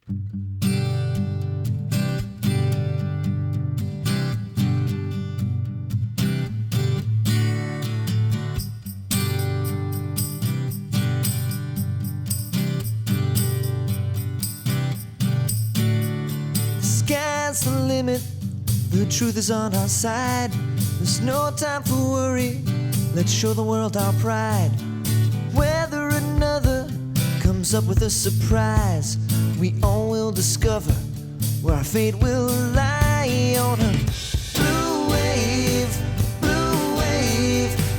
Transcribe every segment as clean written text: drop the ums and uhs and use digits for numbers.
Sky's the limit, the truth is on our side. There's no time for worry, let's show the world our pride. Whether another comes up with a surprise, we all will discover where our fate will lie. On a blue wave,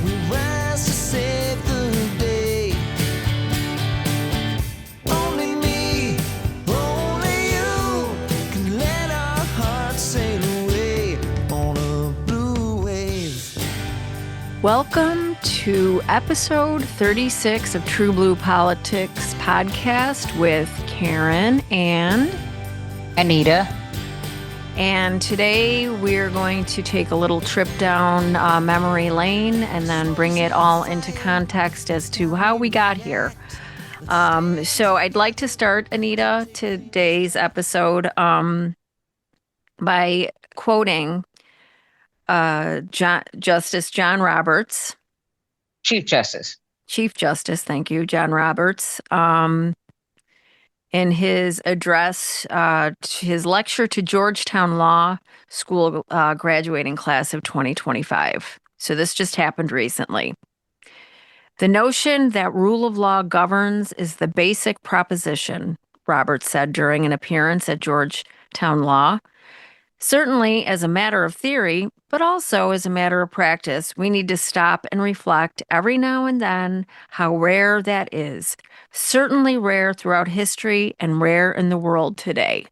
we rise to save the day. Only me, only you can let our hearts sail away on a blue wave. Welcome to episode 36 of TruBlu Politics podcast with Karen and Anita. And today we're going to take a little trip down memory lane and then bring it all into context as to how we got here. So I'd like to start, Anita, today's episode by quoting Justice John Roberts. Chief Justice, Thank you, John Roberts. In his address, his lecture to Georgetown Law School graduating class of 2025. So this just happened recently. The notion that rule of law governs is the basic proposition, Roberts said during an appearance at Georgetown Law. Certainly as a matter of theory, but also as a matter of practice, we need to stop and reflect every now and then how rare that is. Certainly rare throughout history and rare in the world today.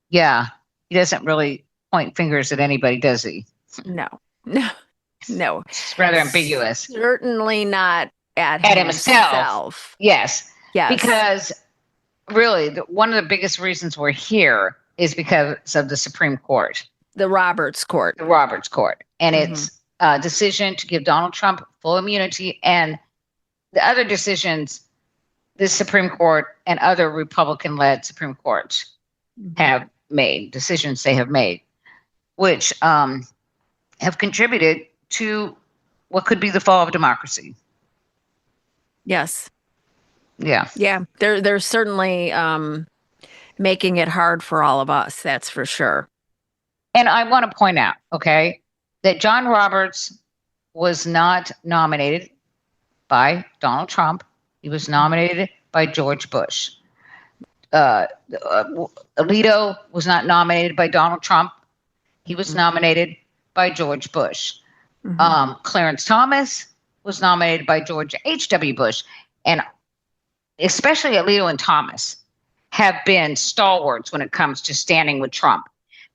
Yeah, he doesn't really point fingers at anybody, does he? No. It's rather ambiguous. Certainly not at himself. Yes. Because really, one of the biggest reasons we're here is because of the Supreme Court. The Roberts Court. And its decision to give Donald Trump full immunity, and the other decisions the Supreme Court and other Republican-led Supreme Courts have made, decisions they have made, which have contributed to what could be the fall of democracy. Yes. Yeah. They're certainly making it hard for all of us. That's for sure. And I want to point out, that John Roberts was not nominated by Donald Trump. He was nominated by George Bush. Alito was not nominated by Donald Trump. He was nominated by George Bush. Clarence Thomas was nominated by George H.W. Bush. And especially Alito and Thomas have been stalwarts when it comes to standing with Trump.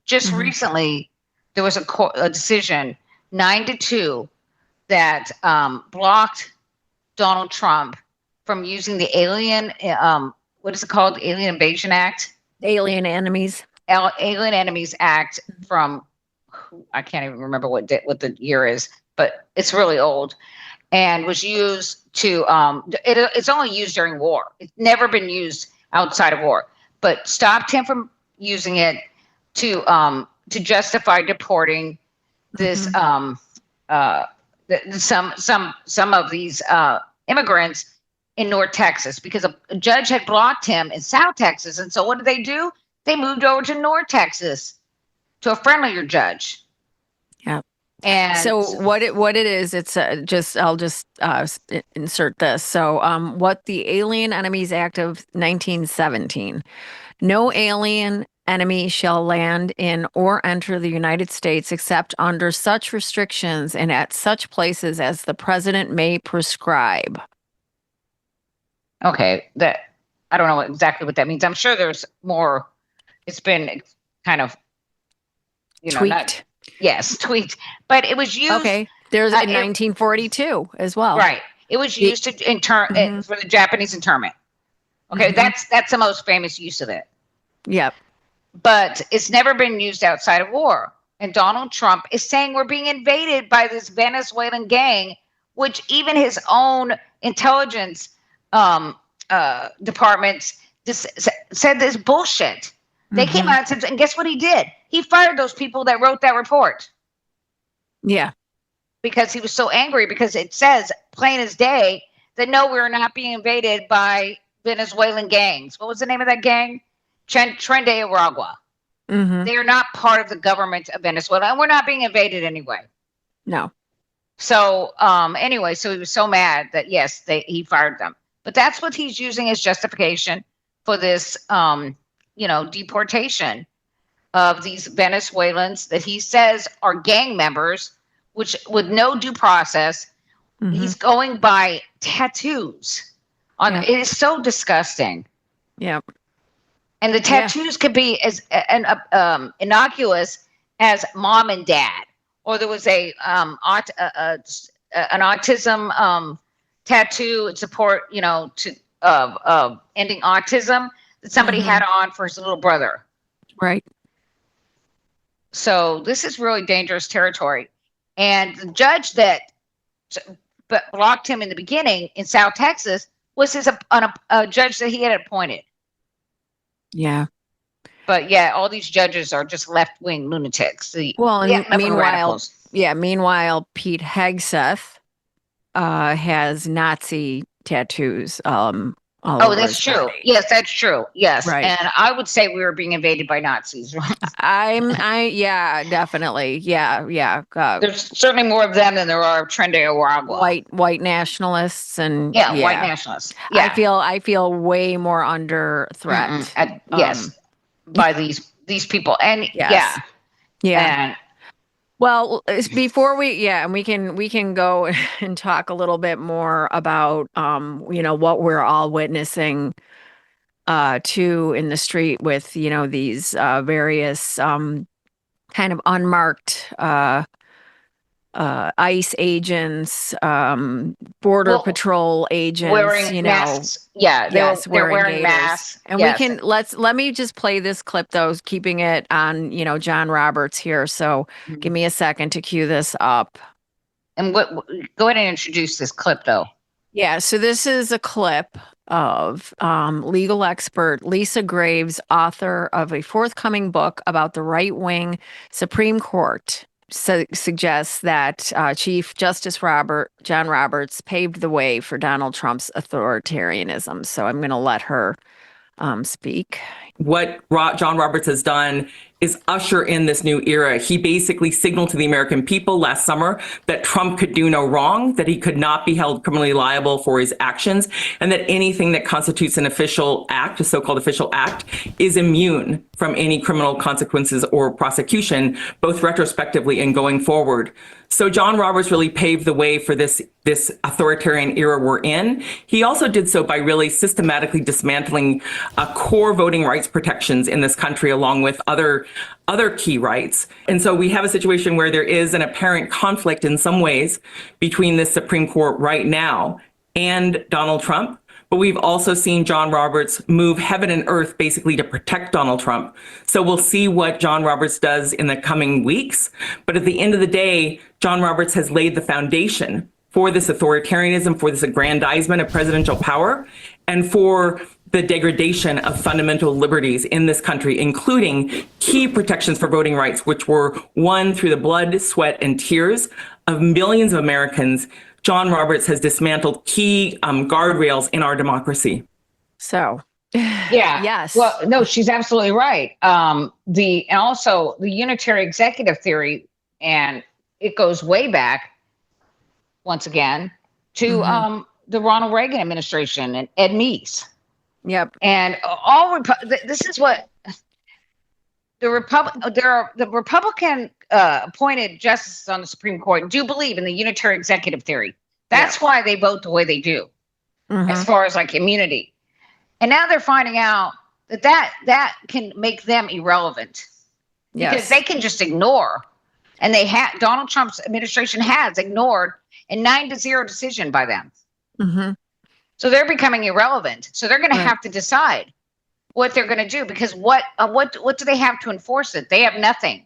Just recently, there was a decision, 9-2, that blocked Donald Trump from using the Alien Invasion Act? Alien Enemies Act from, I can't even remember what the year is, but it's really old. And was used to, it's only used during war. It's never been used outside of war, but stopped him from using it to justify deporting this some of these immigrants in North Texas, because a judge had blocked him in South Texas. And so what did they do? They moved over to North Texas to a friendlier judge. Yeah. And so what it is, it's I'll just insert this. So what the Alien Enemies Act of 1917, no alien enemy shall land in or enter the United States except under such restrictions and at such places as the president may prescribe. Okay, that I don't know exactly what that means. I'm sure there's more. It's been kind of tweaked. Tweaked, but it was used. Okay, there's in 1942 as well. Right, it was used to intern for the Japanese internment. Okay, that's the most famous use of it. Yep. But it's never been used outside of war. And Donald Trump is saying we're being invaded by this Venezuelan gang, which even his own intelligence departments said this bullshit. They came out and said, and guess what he did? He fired those people that wrote that report. Yeah. Because he was so angry, because it says plain as day that no, we're not being invaded by Venezuelan gangs. What was the name of that gang? Tren de Aragua. They are not part of the government of Venezuela, and we're not being invaded anyway. No. So anyway, so he was so mad that yes, he fired them. But that's what he's using as justification for this, deportation of these Venezuelans that he says are gang members, which with no due process. He's going by tattoos. It is so disgusting. Yeah. And the tattoos could be as innocuous as mom and dad. Or there was an autism tattoo in support, of ending autism that somebody had on for his little brother. Right. So this is really dangerous territory. And the judge that blocked him in the beginning in South Texas was a judge that he had appointed. Yeah. But yeah, all these judges are just left-wing lunatics. Meanwhile, Pete Hegseth has Nazi tattoos. That's true. body. Yes, that's true. Yes, Right. And I would say we were being invaded by Nazis. Yeah, definitely. Yeah. There's certainly more of them than there are of Tren de Aragua. White nationalists and white nationalists. Yeah. I feel way more under threat. Yes, by these people, and yes. And well, before and we can go and talk a little bit more about what we're all witnessing too in the street with these various kind of unmarked ICE agents, border patrol agents, wearing masks. Yeah, they're wearing masks. And let me just play this clip though, keeping it on, John Roberts here. So give me a second to cue this up. And go ahead and introduce this clip though. Yeah, so this is a clip of legal expert Lisa Graves, author of a forthcoming book about the right-wing Supreme Court. Suggests that Chief Justice John Roberts paved the way for Donald Trump's authoritarianism. So I'm going to let her speak. What John Roberts has done is usher in this new era. He basically signaled to the American people last summer that Trump could do no wrong, that he could not be held criminally liable for his actions, and that anything that constitutes an official act, a so-called official act, is immune from any criminal consequences or prosecution, both retrospectively and going forward. So John Roberts really paved the way for this authoritarian era we're in. He also did so by really systematically dismantling core voting rights protections in this country, along with other key rights. And so we have a situation where there is an apparent conflict in some ways between the Supreme Court right now and Donald Trump. But we've also seen John Roberts move heaven and earth basically to protect Donald Trump. So we'll see what John Roberts does in the coming weeks. But at the end of the day, John Roberts has laid the foundation for this authoritarianism, for this aggrandizement of presidential power, and for the degradation of fundamental liberties in this country, including key protections for voting rights, which were won through the blood, sweat, and tears of millions of Americans. John Roberts has dismantled key guardrails in our democracy. So, yes. Well, no, she's absolutely right. And also the unitary executive theory, and it goes way back once again to the Ronald Reagan administration and Ed Meese. Yep. And this is what the Republican appointed justices on the Supreme Court do believe in the unitary executive theory. That's why they vote the way they do, as far as like immunity. And now they're finding out that can make them irrelevant because they can just ignore. And Donald Trump's administration has ignored a 9-0 decision by them. So they're becoming irrelevant. So they're going to have to decide what they're going to do, because what do they have to enforce it? They have nothing.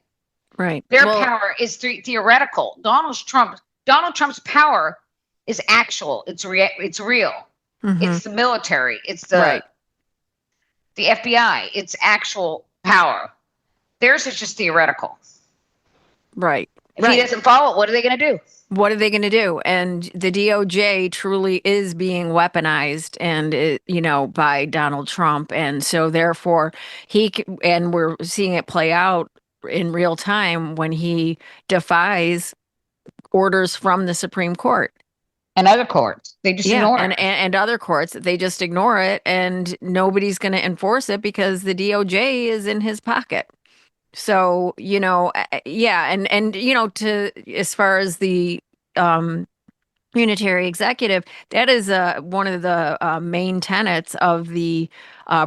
Right. Their power is theoretical. Donald Trump's power is actual. It's real. It's the military. It's the Right. the FBI. It's actual power. Theirs is just theoretical. Right. If he doesn't follow it, what are they going to do? What are they going to do? And the DOJ truly is being weaponized, and by Donald Trump, and so therefore and we're seeing it play out in real time when he defies orders from the Supreme Court. And other courts, they just ignore and, it. and other courts, they just ignore it, and nobody's going to enforce it because the DOJ is in his pocket. So, yeah. And, to, as far as the, unitary executive, that is one of the main tenets of the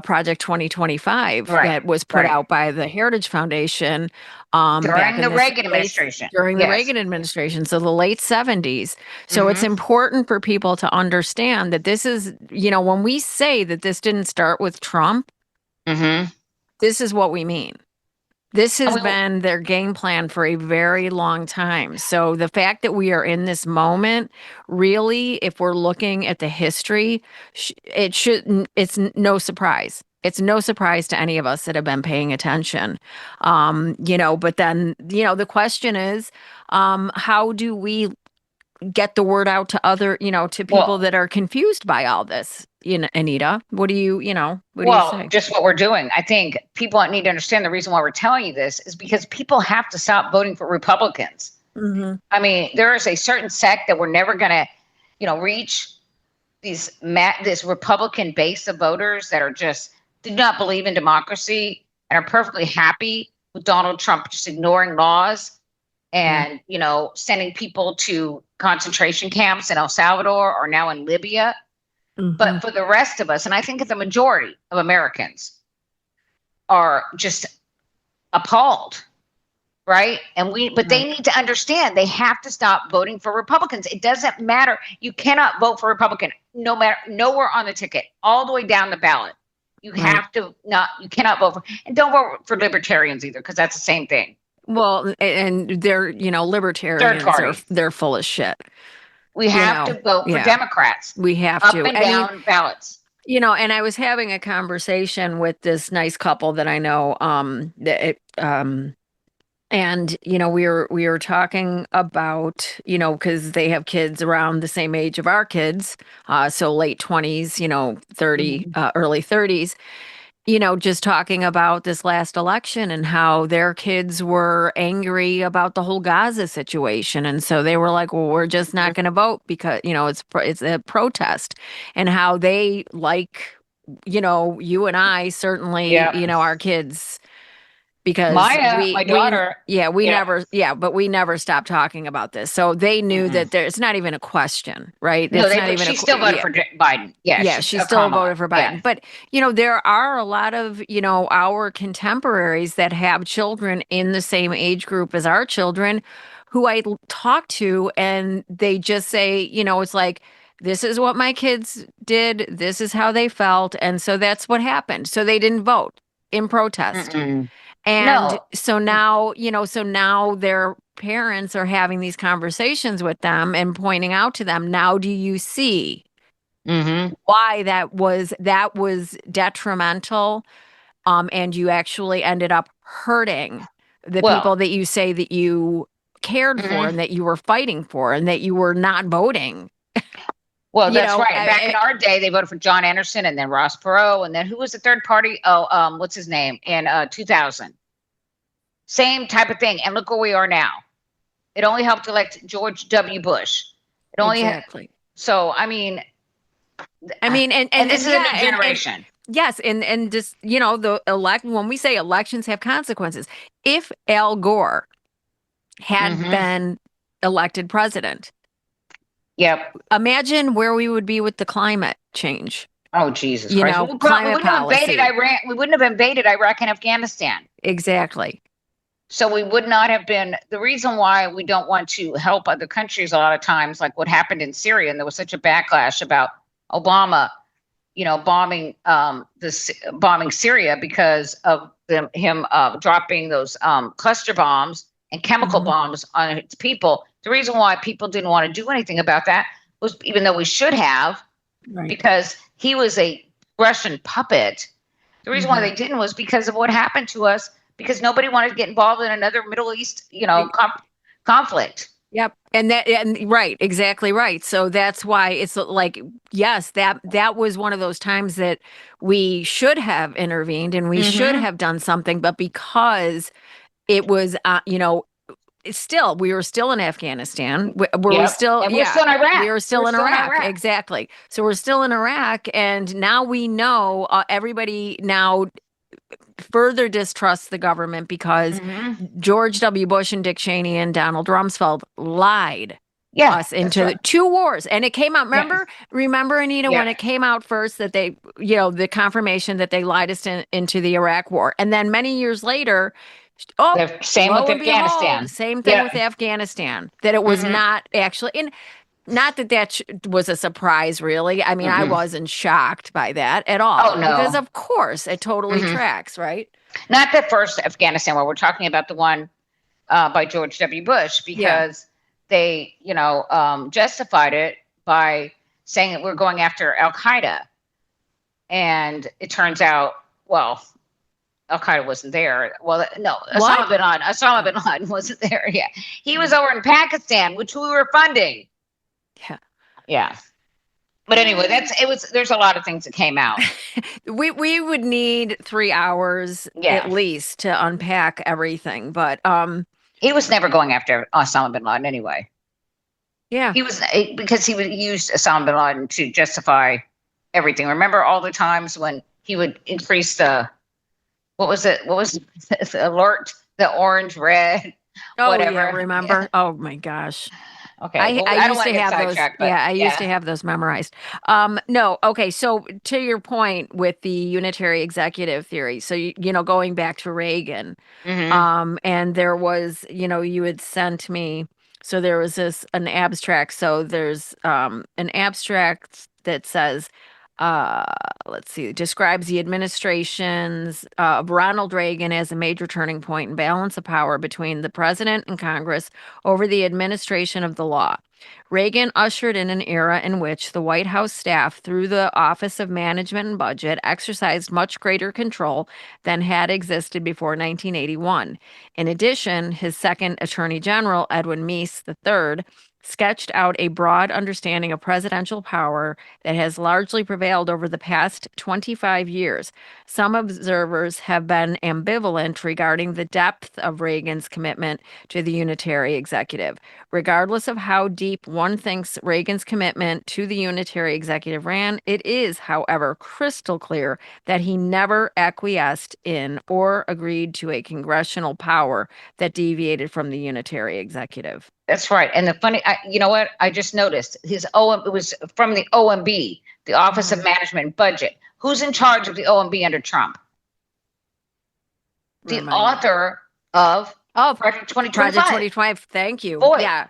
Project 2025 that was put out by the Heritage Foundation during the Reagan administration. During the Reagan administration, so the late 70s. So it's important for people to understand that this is, when we say that this didn't start with Trump, this is what we mean. This has been their game plan for a very long time. So the fact that we are in this moment, really, if we're looking at the history, it's no surprise. It's no surprise to any of us that have been paying attention. But then, the question is, how do we get the word out to other, to people that are confused by all this? Anita, what do you say? Just what we're doing. I think people need to understand the reason why we're telling you this is because people have to stop voting for Republicans. I mean, there is a certain sect that we're never going to, reach this Republican base of voters that are just do not believe in democracy and are perfectly happy with Donald Trump just ignoring laws and, sending people to concentration camps in El Salvador or now in Libya. But for the rest of us, and I think the majority of Americans are just appalled, right? But they need to understand they have to stop voting for Republicans. It doesn't matter. You cannot vote for Republican, no matter nowhere on the ticket, all the way down the ballot. You have to you cannot vote for, and don't vote for libertarians either, because that's the same thing. Well, and they're, libertarians, they're full of shit. We have to vote for Democrats. We have up to. and down ballots. And I was having a conversation with this nice couple that I know, and we were talking about, because they have kids around the same age of our kids, so late 20s, 30, early 30s. Just talking about this last election and how their kids were angry about the whole Gaza situation. And so they were like, well, we're just not going to vote because, it's a protest, and how they you and I certainly, our kids, because my daughter, we never stopped talking about this. So they knew that it's not even a question, right? No, she still voted for Biden. Yeah, she still voted for Biden. Yeah. But, there are a lot of, our contemporaries that have children in the same age group as our children who I talk to, and they just say, it's like, this is what my kids did. This is how they felt. And so that's what happened. So they didn't vote in protest. And so now, their parents are having these conversations with them and pointing out to them, now do you see why that was detrimental? And you actually ended up hurting the people that you say that you cared for and that you were fighting for and that you were not voting. Well, that's right. Back in our day, they voted for John Anderson and then Ross Perot. And then who was the third party? What's his name? In 2000. Same type of thing. And look where we are now. It only helped elect George W. Bush. It only so, I mean, and this is a new generation. Yes. And just, when we say elections have consequences, if Al Gore had been elected president, imagine where we would be with the climate change. Oh, Jesus Christ. Climate policy. We wouldn't have invaded Iraq and Afghanistan. Exactly. So we would not have been, the reason why we don't want to help other countries a lot of times, like what happened in Syria, and there was such a backlash about Obama, bombing Syria because of him dropping those cluster bombs and chemical bombs on its people. The reason why people didn't want to do anything about that was, even though we should have, Right. because he was a Russian puppet. The reason why Mhm. they didn't was because of what happened to us, because nobody wanted to get involved in another Middle East, conflict. Yep. And right, exactly right. So that's why it's like, yes, that was one of those times that we should have intervened and we should Mhm. have done something, but because it was, it's still, we were still in Afghanistan. Were we Yep. still, And we're yeah, still in Iraq. we were still We're in still in Iraq. Iraq. Exactly. So we're still in Iraq. And now we know everybody now further distrusts the government because Mhm. George W. Bush and Dick Cheney and Donald Rumsfeld lied Yeah, us that's into right. 2 wars. And it came out, Yeah. remember, Anita, when Yeah. it came out first that they, the confirmation that they lied us into the Iraq war. And then many years later, oh, The same lo with and behold, Afghanistan. same thing Yeah. with Afghanistan, that it was Mhm. not actually, and not that was a surprise, really. I mean, I Mm-mm. wasn't shocked by that at all. Oh, no. Because of course it totally Mhm. tracks, right? Not the first Afghanistan war. We're talking about the one by George W. Bush, because they, justified it by saying that we're going after Al Qaeda. And it turns out, well, Al Qaeda wasn't there. Well, no, What? Osama bin Laden wasn't there. Yeah, he was over in Pakistan, which we were funding. Yeah. Yeah. But anyway, there's a lot of things that came out. We would need 3 hours Yeah. at least to unpack everything. But He was never going after Osama bin Laden anyway. yeah. He was, because he used Osama bin Laden to justify everything. Remember all the times when he would increase what was it? What was the alert? The orange, red, Oh, whatever. yeah, remember? Oh my gosh. Okay. I don't used wanna to get have those. sidetracked, but Yeah, I used to have those memorized. No, okay. So to your point with the unitary executive theory, so going back to Reagan, Mhm. and there was, you had sent me. So there was an abstract. So there's an abstract that says, let's see, describes the administrations of Ronald Reagan as a major turning point in balance of power between the president and Congress over the administration of the law. Reagan ushered in an era in which the White House staff, through the Office of Management and Budget, exercised much greater control than had existed before 1981. In addition, his second Attorney General, Edwin Meese III, sketched out a broad understanding of presidential power that has largely prevailed over the past 25 years. Some observers have been ambivalent regarding the depth of Reagan's commitment to the unitary executive. Regardless of how deep one thinks Reagan's commitment to the unitary executive ran, it is, however, crystal clear that he never acquiesced in or agreed to a congressional power that deviated from the unitary executive. That's right. And the funny, you know what? I just noticed it was from the OMB, the Office of Management and Budget. Who's in charge of the OMB under Trump? The author of Project 2025. Project 2025. Thank you. Boy. Yeah.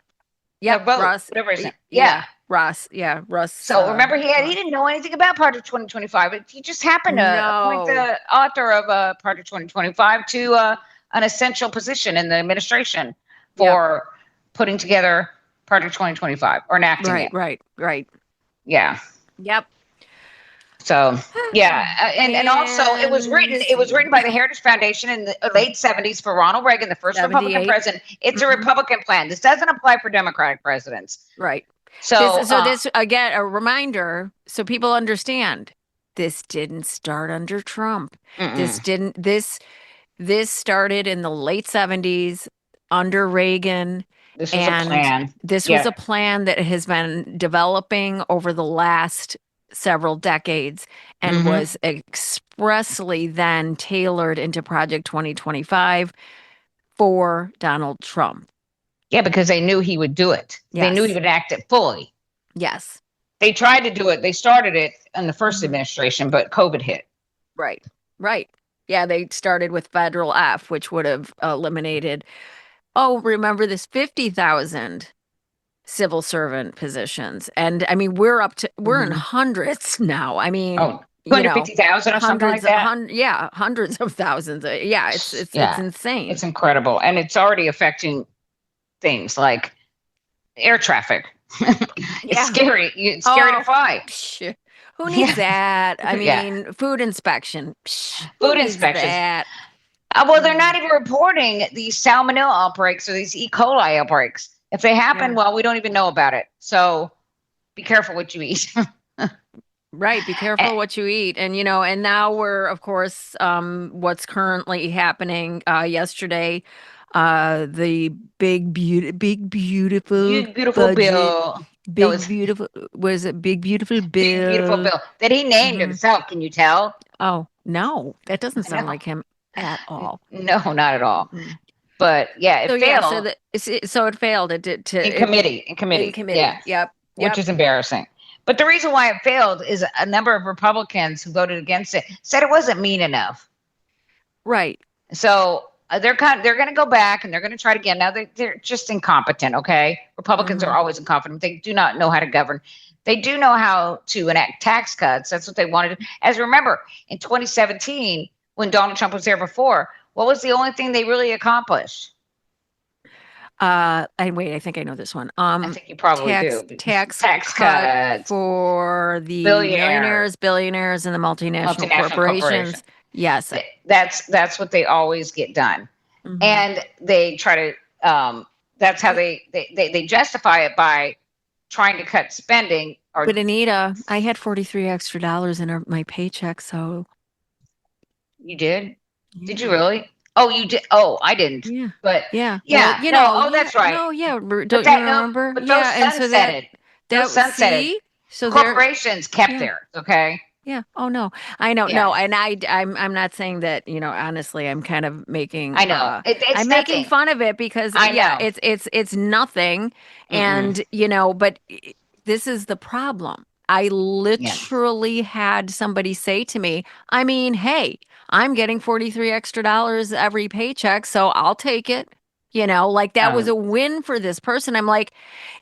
Yep. Russ. Whatever his name. Yeah. Russ. Yeah. Russ. So remember, he didn't know anything about Project 2025. He just happened to appoint the author of Project 2025 to an essential position in the administration for putting together Project 2025 or enacting it. Right. Yeah. Yep. So yeah, and also it was written by the Heritage Foundation in the late 70s for Ronald Reagan, the first Republican president. It's a Republican plan. This doesn't apply for Democratic presidents. Right. So this again, a reminder so people understand, this didn't start under Trump. This started in the late 70s under Reagan. This was a plan. This was a plan that has been developing over the last several decades and was expressly then tailored into Project 2025 for Donald Trump. Yeah, because they knew he would do it. Yes. They knew he would act it fully. Yes. They tried to do it. They started it in the first administration, but COVID hit. Right. Yeah, they started with Federal F, which would have eliminated, remember this, 50,000 civil servant positions. And I mean, we're in hundreds now. I mean, 250,000 or something like that. Hundreds of thousands. Yeah, it's insane. It's incredible. And it's already affecting things like air traffic It's scary. It's scary to fly. Psh, who needs that? I mean, food inspection. Psh, Food who needs inspections. that? Well, they're not even reporting these salmonella outbreaks or these E. coli outbreaks. If they happen, well, we don't even know about it. So be careful what you eat. Right. Be careful what you eat. And, and now we're, of course, what's currently happening yesterday, the big, beautiful Beautiful budget, bill. beautiful, was it big, beautiful bill? Big, beautiful bill that he named himself. Can you tell? Oh, no, that doesn't sound like him at all. No, not at all. But yeah, it failed. So it failed. It did in committee. Yeah. Yep. Which is embarrassing. But the reason why it failed is a number of Republicans who voted against it said it wasn't mean enough. Right. So they're going to go back and they're going to try it again. Now they're just incompetent. Okay, Republicans are always incompetent. They do not know how to govern. They do know how to enact tax cuts. That's what they wanted. As remember, in 2017, when Donald Trump was there before, what was the only thing they really accomplished? I think I know this one. I think you probably do. Tax cut for the millionaires, billionaires, and the multinational corporations. Yes, that's what they always get done, and they try to. That's how they justify it by trying to cut spending. But Anita, I had $43 extra in my paycheck, so. You did? Yeah. Did you really? Oh, you did. Oh, I didn't. Yeah. But yeah. Well, that's right. No, yeah. Don't you remember? But those sunsetted. Those sunsetted. So corporations kept theirs. Okay. Yeah. Oh no, I know. Yeah. No, and I'm not saying that. Honestly, I'm kind of making. I know. I'm making fun of it because it's nothing, and but this is the problem. I literally had somebody say to me, I mean, hey, I'm getting $43 extra every paycheck, so I'll take it. That was a win for this person. I'm like,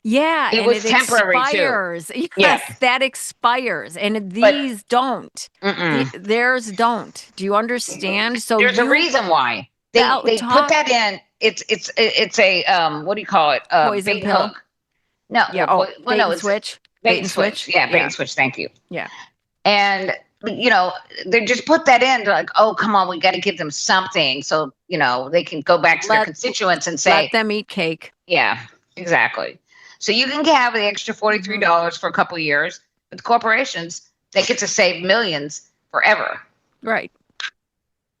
yeah, it was temporary expires. Too. Yes, that expires, and these don't. Theirs don't. Do you understand? So there's a reason why they put that in. It's a what do you call it? Poison pill. Hook. No, yeah. Bait and switch. Bait and switch. Yeah, bait and switch. Thank you. Yeah. And, they just put that in. They're like, oh, come on, we got to give them something. So, they can go back to their constituents and say. Let them eat cake. Yeah, exactly. So you can have the extra $43 for a couple of years. But the corporations, they get to save millions forever. Right.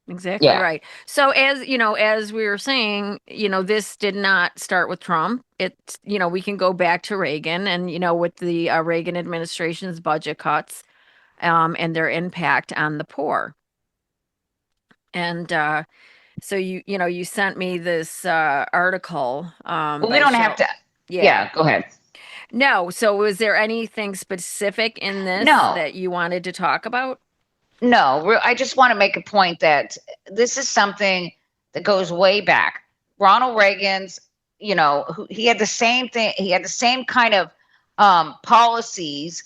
Exactly right. So as we were saying, this did not start with Trump. It's, we can go back to Reagan and, with the Reagan administration's budget cuts and their impact on the poor. And so you sent me this article. Well, we don't have to. Yeah, go ahead. No. So was there anything specific in this that you wanted to talk about? No, I just want to make a point that this is something that goes way back. Ronald Reagan's, he had the same thing. He had the same kind of policies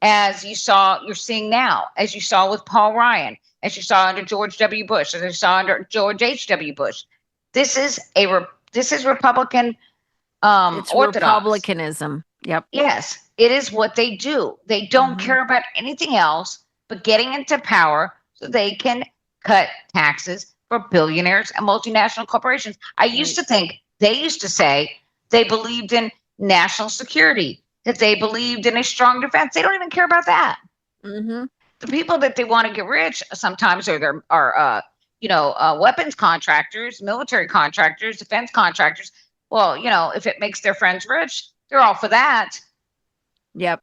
as you're seeing now, as you saw with Paul Ryan, as you saw under George W. Bush, as you saw under George H.W. Bush. This is Republican it's orthodox. Republicanism. Yep. Yes, it is what they do. They don't care about anything else but getting into power so they can cut taxes for billionaires and multinational corporations. I used to think they used to say they believed in national security, that they believed in a strong defense. They don't even care about that. The people that they want to get rich sometimes are weapons contractors, military contractors, defense contractors. Well, if it makes their friends rich, they're all for that. Yep.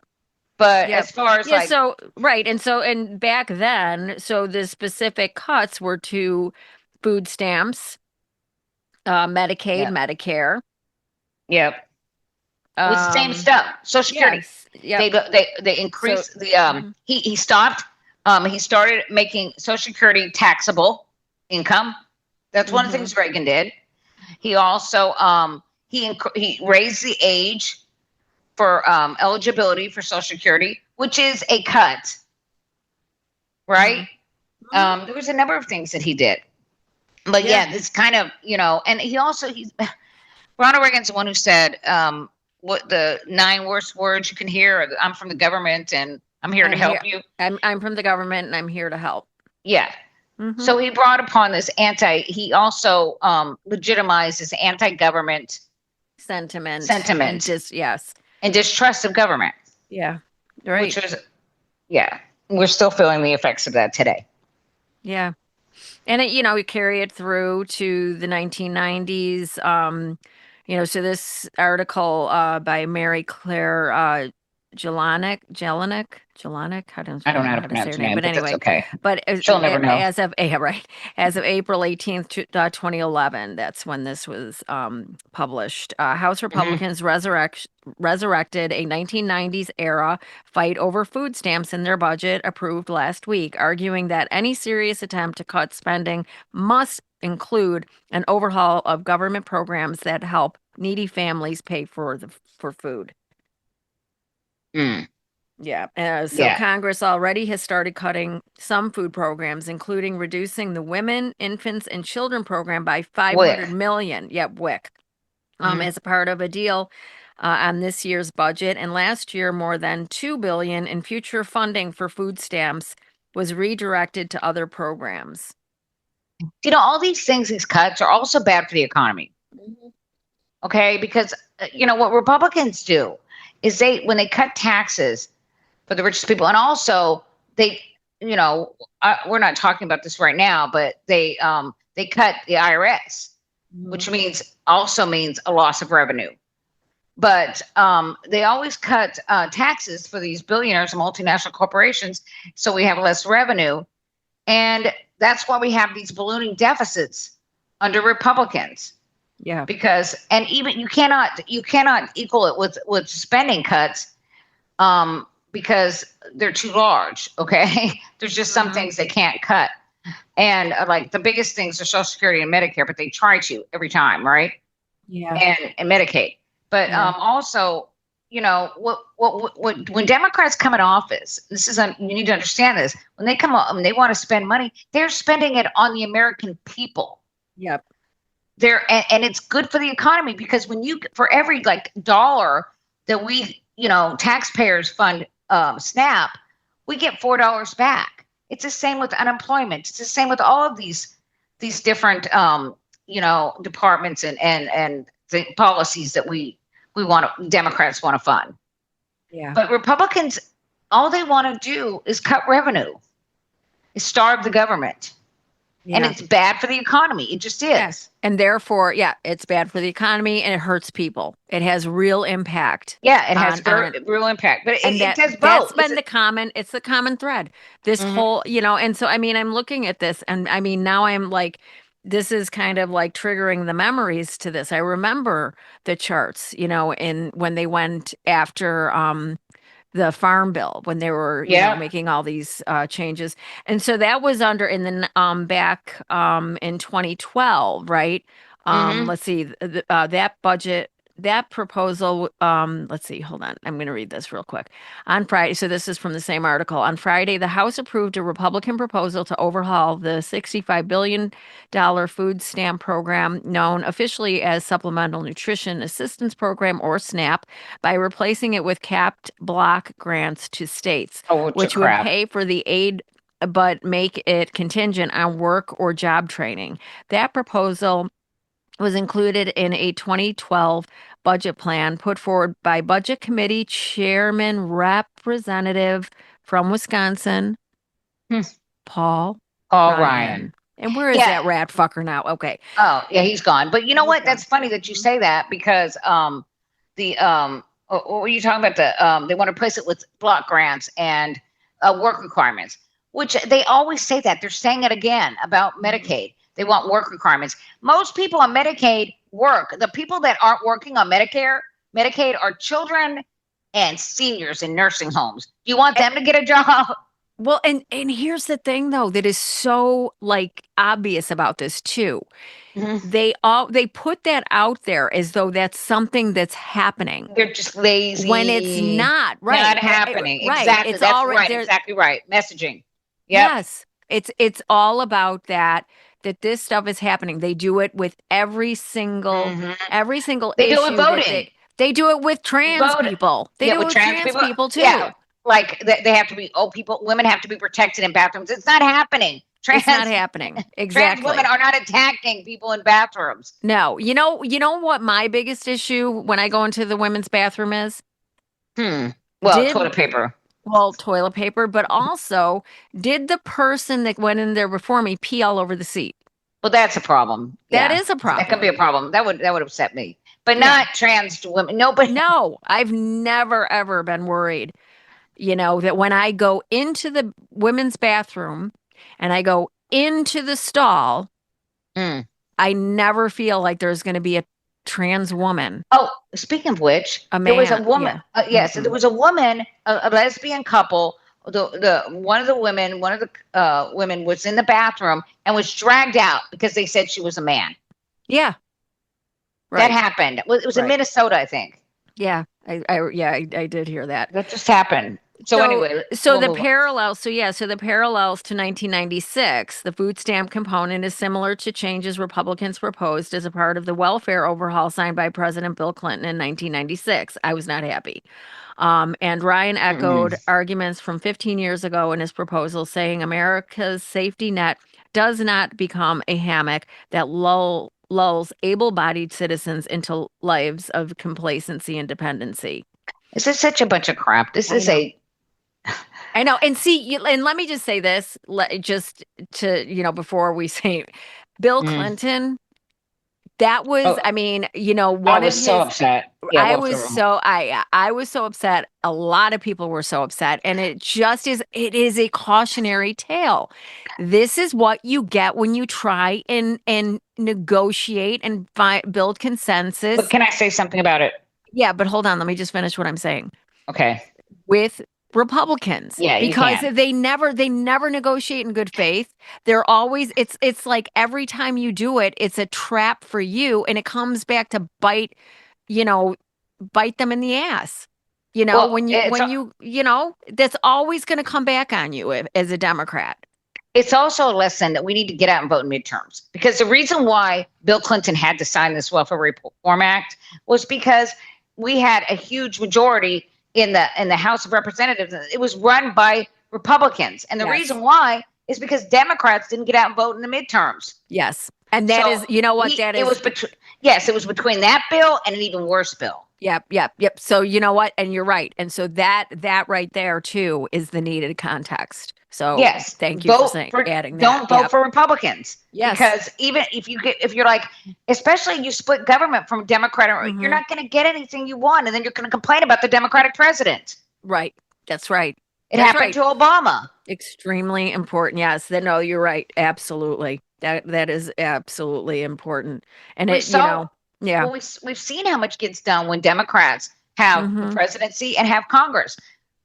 But as far as and back then, so the specific cuts were to food stamps, Medicaid, Medicare. Yep. With the same stuff. Social Security. Yes. Yep. They increased he stopped. He started making Social Security taxable income. That's one of the things Reagan did. He also he raised the age for eligibility for Social Security, which is a cut, right? There was a number of things that he did, but this kind of and he's Ronald Reagan's the one who said what the 9 worst words you can hear? I'm from the government and I'm here to help you. I'm from the government and I'm here to help. Yeah. Mhm. So he brought upon this he also legitimized this anti-government Sentiment. Sentiment. And yes. and distrust of government, Yeah. Right. which was, yeah, we're still feeling the effects of that today. Yeah. And we carry it through to the 1990s. So this article by Mary Claire Jelinek, I don't know how to pronounce her name, but but anyway, that's okay. but She'll never know. as of April 18th, 2011, that's when this was published. House Republicans resurrected a 1990s era fight over food stamps in their budget approved last week, arguing that any serious attempt to cut spending must include an overhaul of government programs that help needy families pay for food. Mm. Yeah. So Congress already has started cutting some food programs, including reducing the Women, Infants, and Children program by $500 million. Yep, WIC. As a part of a deal on this year's budget. And last year, more than $2 billion in future funding for food stamps was redirected to other programs. All these things, these cuts are also bad for the economy. Okay, because what Republicans do is when they cut taxes for the richest people, and also they, we're not talking about this right now, but they cut the IRS, which also means a loss of revenue. But they always cut taxes for these billionaires and multinational corporations, so we have less revenue, and that's why we have these ballooning deficits under Republicans. Yeah, and even you cannot equal it with spending cuts, because they're too large. Okay, there's just some things they can't cut, and like the biggest things are Social Security and Medicare, but they try to every time, right? Yeah, and Medicaid, but also, when Democrats come in office, you need to understand this. When they come up and they want to spend money, they're spending it on the American people. Yep. And it's good for the economy, because for every dollar that we, taxpayers fund SNAP, we get $4 back. It's the same with unemployment. It's the same with all of these different departments and the policies that Democrats want to fund. Yeah. But Republicans, all they want to do is cut revenue, is starve the government. Yeah. And it's bad for the economy. It just is. Yes. And therefore, it's bad for the economy and it hurts people. It has real impact. Yeah, it has real impact. But it does both. That's been it's the common thread. This whole, and so, I'm looking at this and now I'm like, this is kind of like triggering the memories to this. I remember the charts, when they went after the Farm Bill, when they were making all these changes. And so that was back in 2012, right? Let's see, that budget, that proposal, let's see, hold on. I'm going to read this real quick. On Friday, so this is from the same article. On Friday, the House approved a Republican proposal to overhaul the $65 billion food stamp program, known officially as Supplemental Nutrition Assistance Program, or SNAP, by replacing it with capped block grants to states, which would pay for the aid but make it contingent on work or job training. That proposal was included in a 2012 budget plan put forward by Budget Committee Chairman Representative from Wisconsin, Paul Ryan. And where is that rat fucker now? Okay. Oh, yeah, he's gone. But you know what? That's funny that you say that, because what were you talking about? They want to replace it with block grants and work requirements, which they always say that. They're saying it again about Medicaid. They want work requirements. Most people on Medicaid work. The people that aren't working on Medicaid are children and seniors in nursing homes. Do you want them to get a job? Well, and here's the thing, though, that is so obvious about this too. They put that out there as though that's something that's happening. They're just lazy when it's not, right? Not happening. Right. Exactly. It's that's all right. Exactly right. Messaging. Yep. Yes. It's all about that this stuff is happening. They do it with every single they issue. Do it voting. They do it with trans Vote- people. They yeah, do it with trans people too. Yeah, like they have to be. Oh, women have to be protected in bathrooms. It's not happening. It's not happening. Trans Exactly. women are not attacking people in bathrooms. No, you know what my biggest issue when I go into the women's bathroom is? Well, toilet paper. Well, toilet paper, but also, did the person that went in there before me pee all over the seat? Well, that's a problem. That Yeah. is a problem. That could be a problem. That would upset me. But Yeah. not trans women. Nobody. No, I've never ever been worried, that when I go into the women's bathroom and I go into the stall, I never feel like there's going to be a trans woman. Oh, speaking of which, there was a man, woman. yeah. Yes, there was a woman, a lesbian couple. The one of the women was in the bathroom and was dragged out because they said she was a man. Yeah. That happened. It was in Right. Minnesota, I think. Yeah, I did hear that. That just happened. So anyway, so we'll the move on. parallels. So the parallels to 1996. The food stamp component is similar to changes Republicans proposed as a part of the welfare overhaul signed by President Bill Clinton in 1996. I was not happy. And Ryan echoed arguments from 15 years ago in his proposal, saying America's safety net does not become a hammock that lulls able-bodied citizens into lives of complacency and dependency. This is such a bunch of crap. This is I know. And see, and let me just say this, just to, before we say Bill Clinton, that was, I mean, one I of was his, so upset. Yeah, I was so upset. A lot of people were so upset. And it is a cautionary tale. This is what you get when you try and negotiate and build consensus. But can I say something about it? Yeah, but hold on. Let me just finish what I'm saying. Okay. With Republicans, because they never negotiate in good faith. They're always it's like every time you do it, it's a trap for you, and it comes back to bite them in the ass. When you that's always going to come back on you as a Democrat. It's also a lesson that we need to get out and vote in midterms, because the reason why Bill Clinton had to sign this Welfare Reform Act was because we had a huge majority in the House of Representatives. It was run by Republicans. And the reason why is because Democrats didn't get out and vote in the midterms. Yes. And that is, it was between that bill and an even worse bill. Yep. So you know what? And you're right. And so that right there too is the needed context. So yes, thank you for adding that. Don't vote for Republicans. Yes. Because even if you're like, especially you split government from Democrat, you're not going to get anything you want, and then you're going to complain about the Democratic president. Right. That's right. It happened to Obama. Extremely important. Yes. No, you're right. Absolutely. That is absolutely important. And well, we've seen how much gets done when Democrats have the presidency and have Congress.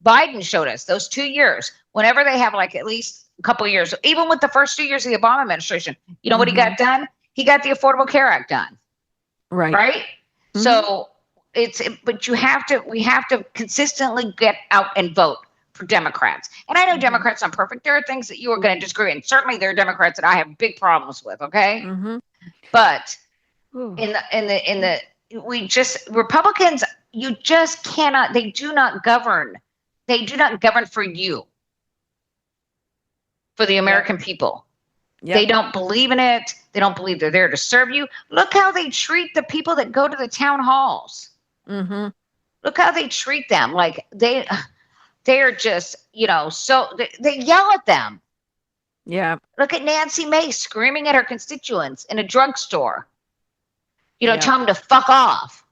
Biden showed us those 2 years. Whenever they have like at least a couple of years, even with the first 2 years of the Obama administration, you know what he got done? He got the Affordable Care Act done. Right. Right. So but we have to consistently get out and vote for Democrats. And I know Democrats aren't perfect. There are things that you are going to disagree, and certainly there are Democrats that I have big problems with. Okay. But Republicans, you just cannot. They do not govern. They do not govern for you, for the American people. Yep. They don't believe in it. They don't believe they're there to serve you. Look how they treat the people that go to the town halls. Look how they treat them. Like they are just, so they yell at them. Yeah. Look at Nancy Mace screaming at her constituents in a drugstore. Tell them to fuck off.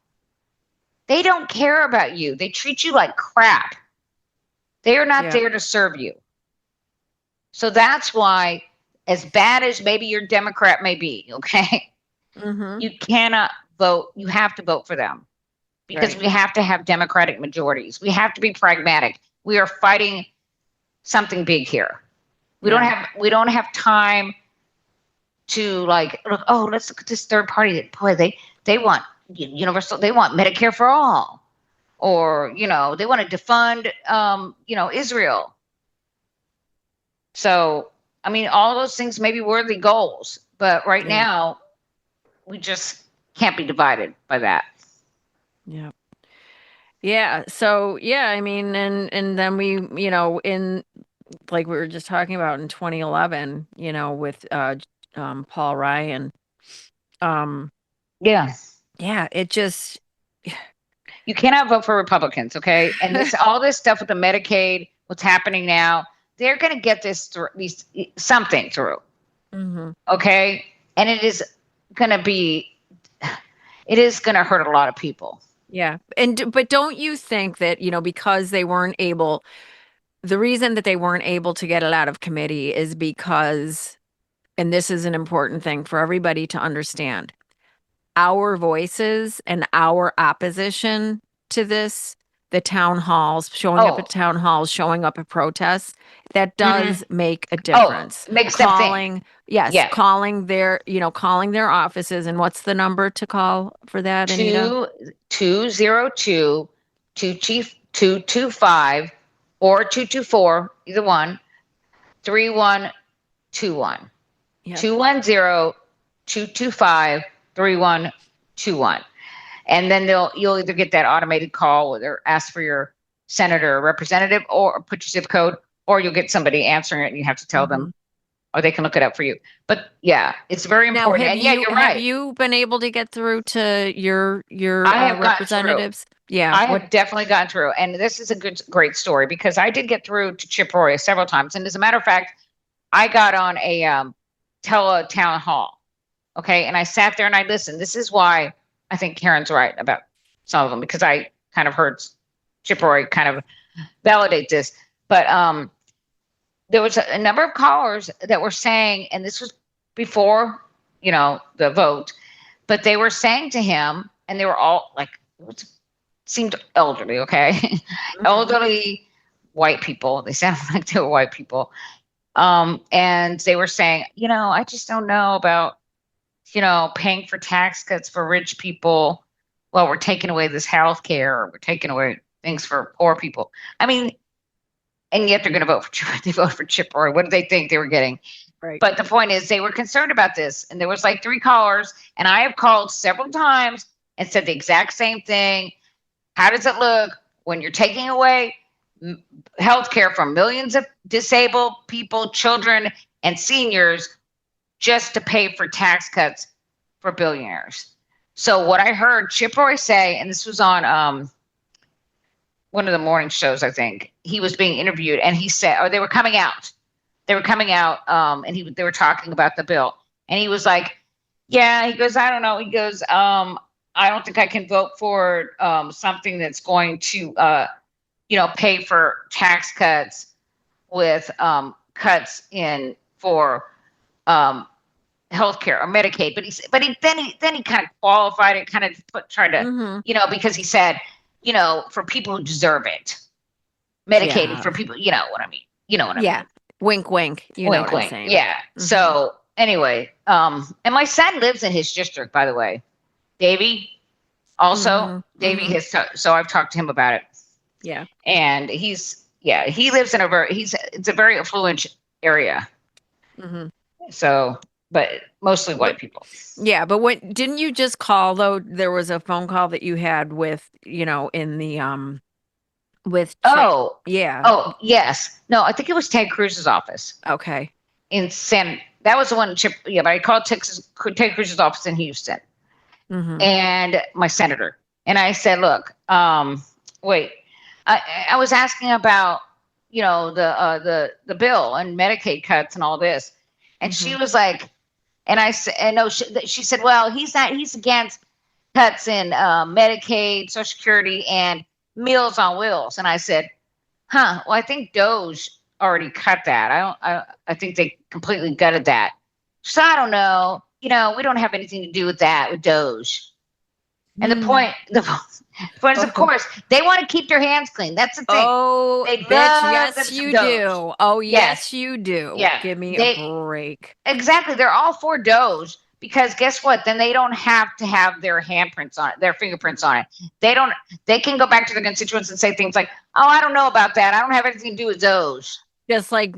They don't care about you. They treat you like crap. They are not there to serve you. So that's why, as bad as maybe your Democrat may be, okay, you cannot vote. You have to vote for them, because we have to have Democratic majorities. We have to be pragmatic. We are fighting something big here. We don't have time to like, let's look at this third party. Boy, they want universal. They want Medicare for all. Or, they want to defund, Israel. So, I mean, all those things may be worthy goals, but right now we just can't be divided by that. Yeah. Yeah. So yeah, I mean, and then we, in like we were just talking about in 2011, with Paul Ryan. Um, Yeah. yeah, it just You cannot vote for Republicans, okay? And all this stuff with the Medicaid, what's happening now, they're going to get this through, something through, Mhm. okay? And going to be, it is going to hurt a lot of people. Yeah. But don't you think that, because they weren't able, the reason that they weren't able to get it out of committee is because, and this is an important thing for everybody to understand, our voices and our opposition to this, the town halls, showing up at town halls, showing up at protests, that does make a difference. Makes them think. Yes, Yeah. calling their offices. And what's the number to call for that, Anita? 202-225 or 224, either one, 3121. Yep. 210-225-3121. And then you'll either get that automated call where they're asked for your senator or representative or put your zip code, or you'll get somebody answering it and you have to tell them, or they can look it up for you. But yeah, it's very important. And you're right. Have you been able to get through to your I have representatives? Yeah. I have definitely gotten through. And this is a great story because I did get through to Chip Roy several times. And as a matter of fact, I got on a tele-town hall. Okay. And I sat there and I listened. This is why I think Karen's right about some of them, because I kind of heard Chip Roy kind of validate this. But there was a number of callers that were saying, and this was before, the vote, but they were saying to him, and they were all like, seemed elderly, okay? Elderly white people. They sounded like they were white people. And they were saying, I just don't know about, paying for tax cuts for rich people. Well, we're taking away this health care, or we're taking away things for poor people. I mean, and yet they're going to vote for Chip. They vote for Chip Roy. What did they think they were getting? Right. But the point is, they were concerned about this, and there was like 3 callers, and I have called several times and said the exact same thing. How does it look when you're taking away health care from millions of disabled people, children, and seniors just to pay for tax cuts for billionaires? So what I heard Chip Roy say, and this was on one of the morning shows, I think, he was being interviewed, and he said, or they were coming out, and they were talking about the bill, and he was like, yeah, he goes, I don't know. He goes, I don't think I can vote for something that's going to, pay for tax cuts with cuts in for healthcare or Medicaid. But he then he kind of qualified it, kind of tried to, because he said, for people who deserve it, Medicaid for people, you know what I mean. You know what I mean. Yeah. Wink, wink. You know what I'm saying. Yeah. So anyway, and my son lives in his district, by the way. Davey, also, Davey has, so I've talked to him about it. Yeah. And he lives in it's a very affluent area. So, but mostly white people. Yeah. But didn't you just call though? There was a phone call that you had with, in the, with. Yeah. Oh, yes. No, I think it was Ted Cruz's office. Okay. That was the one, but I called Ted Cruz's office in Houston. And my senator. And I said, look, wait, I was asking about, the bill and Medicaid cuts and all this. And she was like, and I said, and no, she said, well, he's against cuts in Medicaid, Social Security, and Meals on Wheels. And I said, well, I think Doge already cut that. I think they completely gutted that. So I don't know. We don't have anything to do with that, with Doge. And the point is, of course, they want to keep their hands clean. That's the thing. Oh, bitch, yes, you do. Oh, yes, you do. Yeah. Give me a break. Exactly. They're all for Doge because guess what? Then they don't have to have their handprints on it, their fingerprints on it. They can go back to their constituents and say things like, oh, I don't know about that. I don't have anything to do with Doge. Just like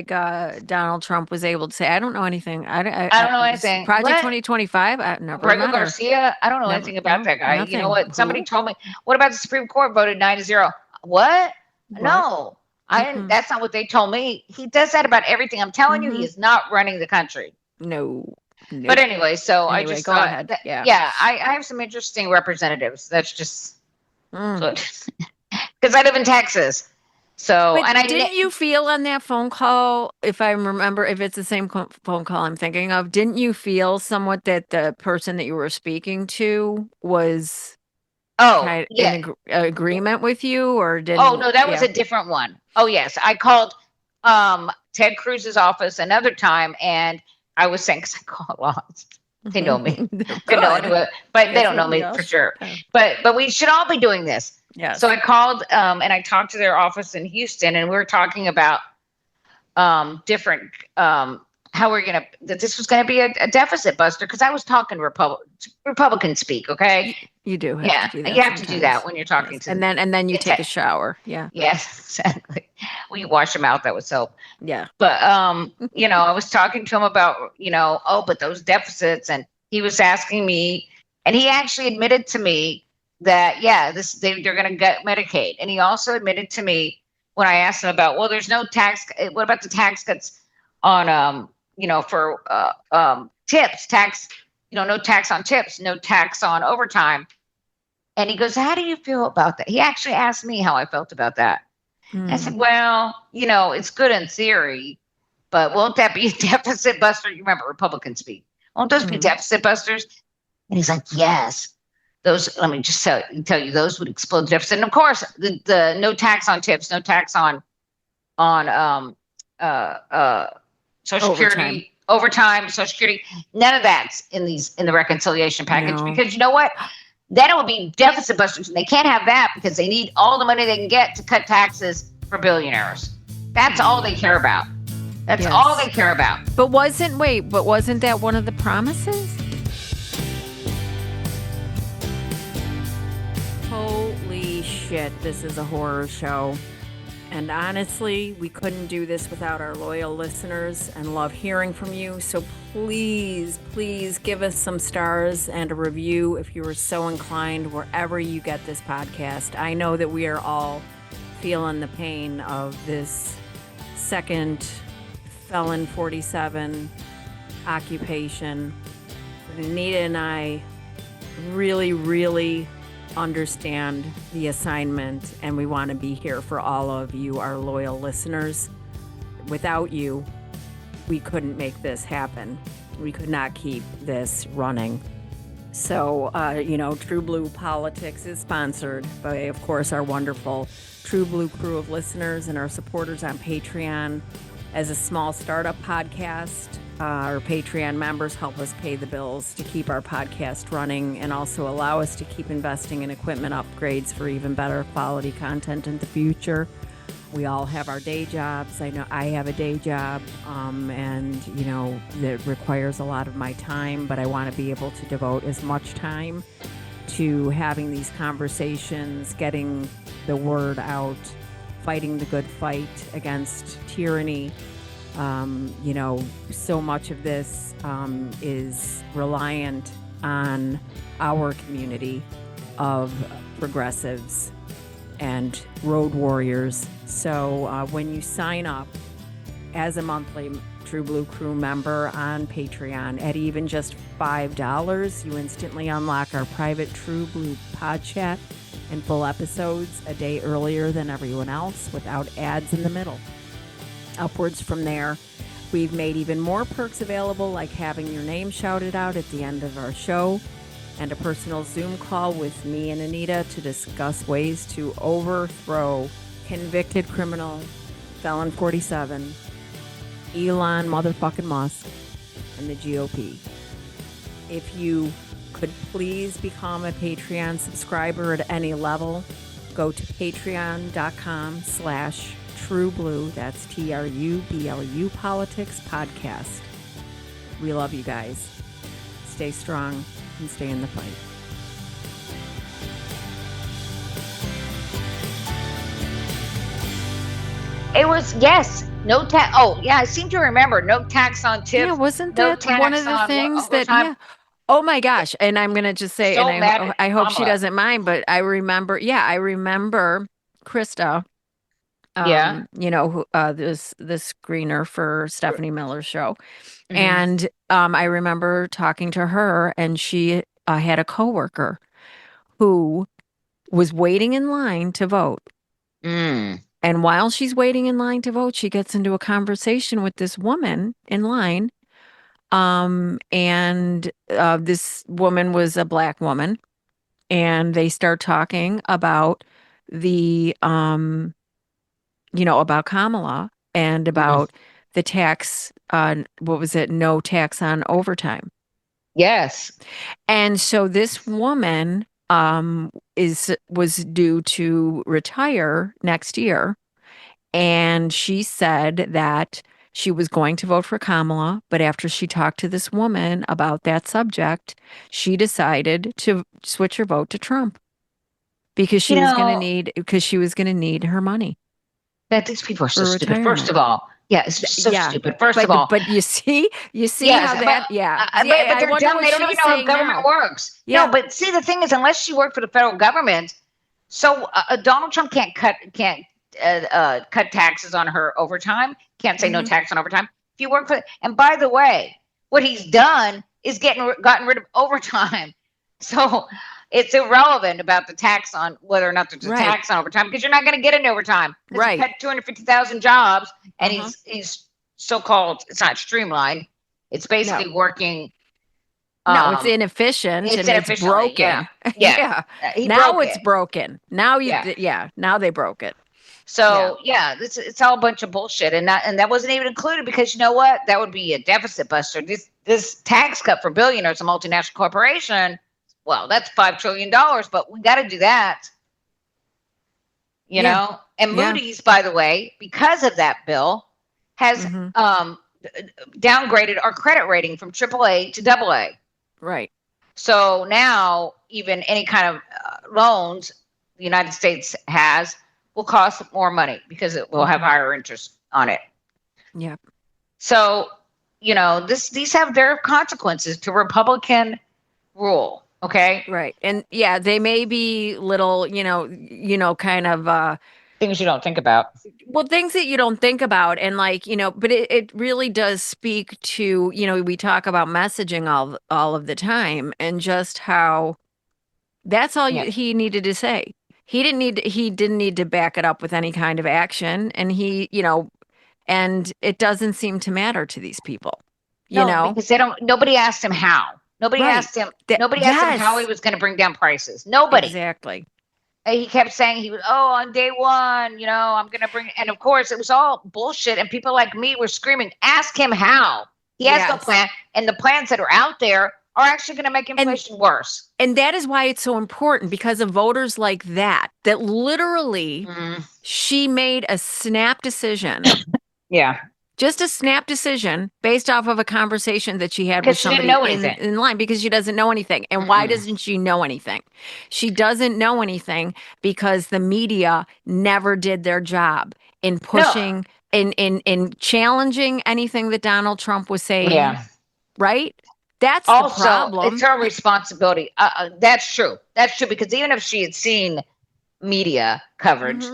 Donald Trump was able to say, I don't know anything. I don't know anything. Project What? 2025, I never Brego met her. Garcia? I don't know Never- anything about no, that guy. You know nothing. what? Somebody Who? told me. What about the Supreme Court voted 9-0? What? What? No, I didn't. Mm-mm. That's not what they told me. He does that about everything. I'm telling you, he is not running the country. No. But anyway, so I Anyway, just go thought ahead. that- Yeah. I have some interesting representatives. That's just Mm. good because I live in Texas. So But and I didn't you feel on that phone call, if I remember, if it's the same phone call I'm thinking of, didn't you feel somewhat that the person that you were speaking to was kind of yeah. in agreement with you, or didn't? Oh no, that was a different one. Oh yes, I called Ted Cruz's office another time, and I was saying because I call a lot. They know me. They know anyway, but they don't know me for sure. Yeah. But we should all be doing this. Yes. So I called and I talked to their office in Houston, and we were talking about different how we're gonna that this was gonna be a deficit buster because I was talking Republican speak. Okay. You do have to do that. You have to do sometimes. that when you're talking Yes. to and then you take a shower. Yeah. Yes, exactly. We wash them out. That would soap. Yeah. But I was talking to him about, but those deficits, and he was asking me, and he actually admitted to me that they're going to get Medicaid, and he also admitted to me when I asked him about, well, there's no tax. What about the tax cuts on for tips? Tax, no tax on tips, no tax on overtime. And he goes, how do you feel about that? He actually asked me how I felt about that. I said, well, it's good in theory, but won't that be a deficit buster? You remember Republicans speak. Won't those be deficit busters? And he's like, yes. Those, let me just tell you, those would explode the deficit. And of course, the no tax on tips, no tax on Social Security, overtime, Social Security, none of that's in the reconciliation package because you know what? Then it would be deficit busters. And they can't have that because they need all the money they can get to cut taxes for billionaires. That's all they care about. That's all they care about. But wasn't that one of the promises? Holy shit, this is a horror show. And honestly, we couldn't do this without our loyal listeners and love hearing from you. So please, please give us some stars and a review if you are so inclined wherever you get this podcast. I know that we are all feeling the pain of this second felon 47 occupation. Anita and I really, really understand the assignment, and we want to be here for all of you, our loyal listeners. Without you, we couldn't make this happen. We could not keep this running. So, TruBlu Politics is sponsored by, of course, our wonderful TruBlu crew of listeners and our supporters on Patreon. As a small startup podcast, our Patreon members help us pay the bills to keep our podcast running and also allow us to keep investing in equipment upgrades for even better quality content in the future. We all have our day jobs. I know I have a day job, and that requires a lot of my time, but I want to be able to devote as much time to having these conversations, getting the word out, fighting the good fight against tyranny. So much of this is reliant on our community of progressives and road warriors. So when you sign up as a monthly TruBlu crew member on Patreon at even just $5, you instantly unlock our private TruBlu pod chat and full episodes a day earlier than everyone else without ads in the middle. Upwards from there, we've made even more perks available, like having your name shouted out at the end of our show and a personal Zoom call with me and Anita to discuss ways to overthrow convicted criminal felon 47, Elon motherfucking Musk, and the GOP. If you could please become a Patreon subscriber at any level, go to patreon.com/TruBlu. That's TruBlu Politics Podcast. We love you guys. Stay strong and stay in the fight. It was, yes, no tax. Oh, yeah, I seem to remember no tax on tips. Yeah, wasn't no that one of tax the on things that, overtime. yeah. Oh my gosh. And I'm going to just say, and So mad at I hope she Kamala. doesn't mind, but I remember Krista, Yeah. you know, who, the screener for Stephanie Miller's show. Mhm. And I remember talking to her, and she had a coworker who was waiting in line to vote. Mm. And while she's waiting in line to vote, she gets into a conversation with this woman in line. And this woman was a Black woman, and they start talking about the, about Kamala and about the tax on, what was it? No tax on overtime. Yes. And so this woman was due to retire next year, and she said that she was going to vote for Kamala, but after she talked to this woman about that subject, she decided to switch her vote to Trump because she was going to need her money That these people are so for stupid. First retirement. of all, yeah, it's just so Yeah, stupid. First of all, but you see yes, how that, but they're wonder dumb. what They don't even she's know how saying government now. works. Yeah. No, but see, the thing is, unless she worked for the federal government, so Donald Trump can't cut taxes on her overtime. Can't say no tax on overtime. If you work for, and by the way, what he's done is gotten rid of overtime. So it's irrelevant about the tax on whether or not there's a Right. tax on overtime, because you're not going to get any overtime. Right. He cut 250,000 jobs, and he's so-called, it's not streamlined. It's basically working. No, it's inefficient and it's broken. Yeah. Now it's broken. Now now they broke it. So it's all a bunch of bullshit, and that wasn't even included, because you know what? That would be a deficit buster. This tax cut for billionaires, a multinational corporation. Well, that's $5 trillion, but we got to do that. You know, and Moody's, by the way, because of that bill, has downgraded our credit rating from AAA to AA. Right. So now even any kind of loans the United States has will cost more money because it will have higher interest on it. Yeah. So, these have their consequences to Republican rule. Okay. Right. And they may be little, kind of things you don't think about. Well, things that you don't think about, and but it really does speak to, we talk about messaging all of the time, and just how that's all he needed to say. He didn't need to back it up with any kind of action, and and it doesn't seem to matter to these people. Because nobody asked him how. Nobody asked him. Nobody asked him how he was going to bring down prices. Nobody. Exactly. He kept saying he was, on day one, I'm going to bring, and of course it was all bullshit. And people like me were screaming, ask him how. He has no plan. And the plans that are out there are actually going to make inflation worse. And that is why it's so important, because of voters like that literally she made a snap decision. Yeah. Just a snap decision based off of a conversation that she had with somebody in line, because she doesn't know anything. And why doesn't she know anything? She doesn't know anything because the media never did their job in pushing, in challenging anything that Donald Trump was saying. Yeah. Right? That's also the problem. It's her responsibility. That's true. That's true, because even if she had seen media coverage,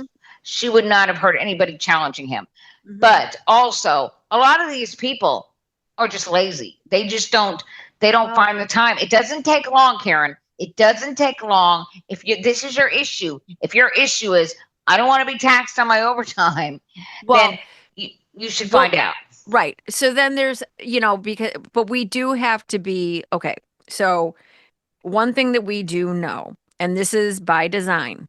she would not have heard anybody challenging him. But also, a lot of these people are just lazy. They just don't find the time. It doesn't take long, Karen. It doesn't take long. This is your issue. If your issue is, I don't want to be taxed on my overtime, then you should find out. Right. So then there's, but we do have to be, okay. So one thing that we do know, and this is by design,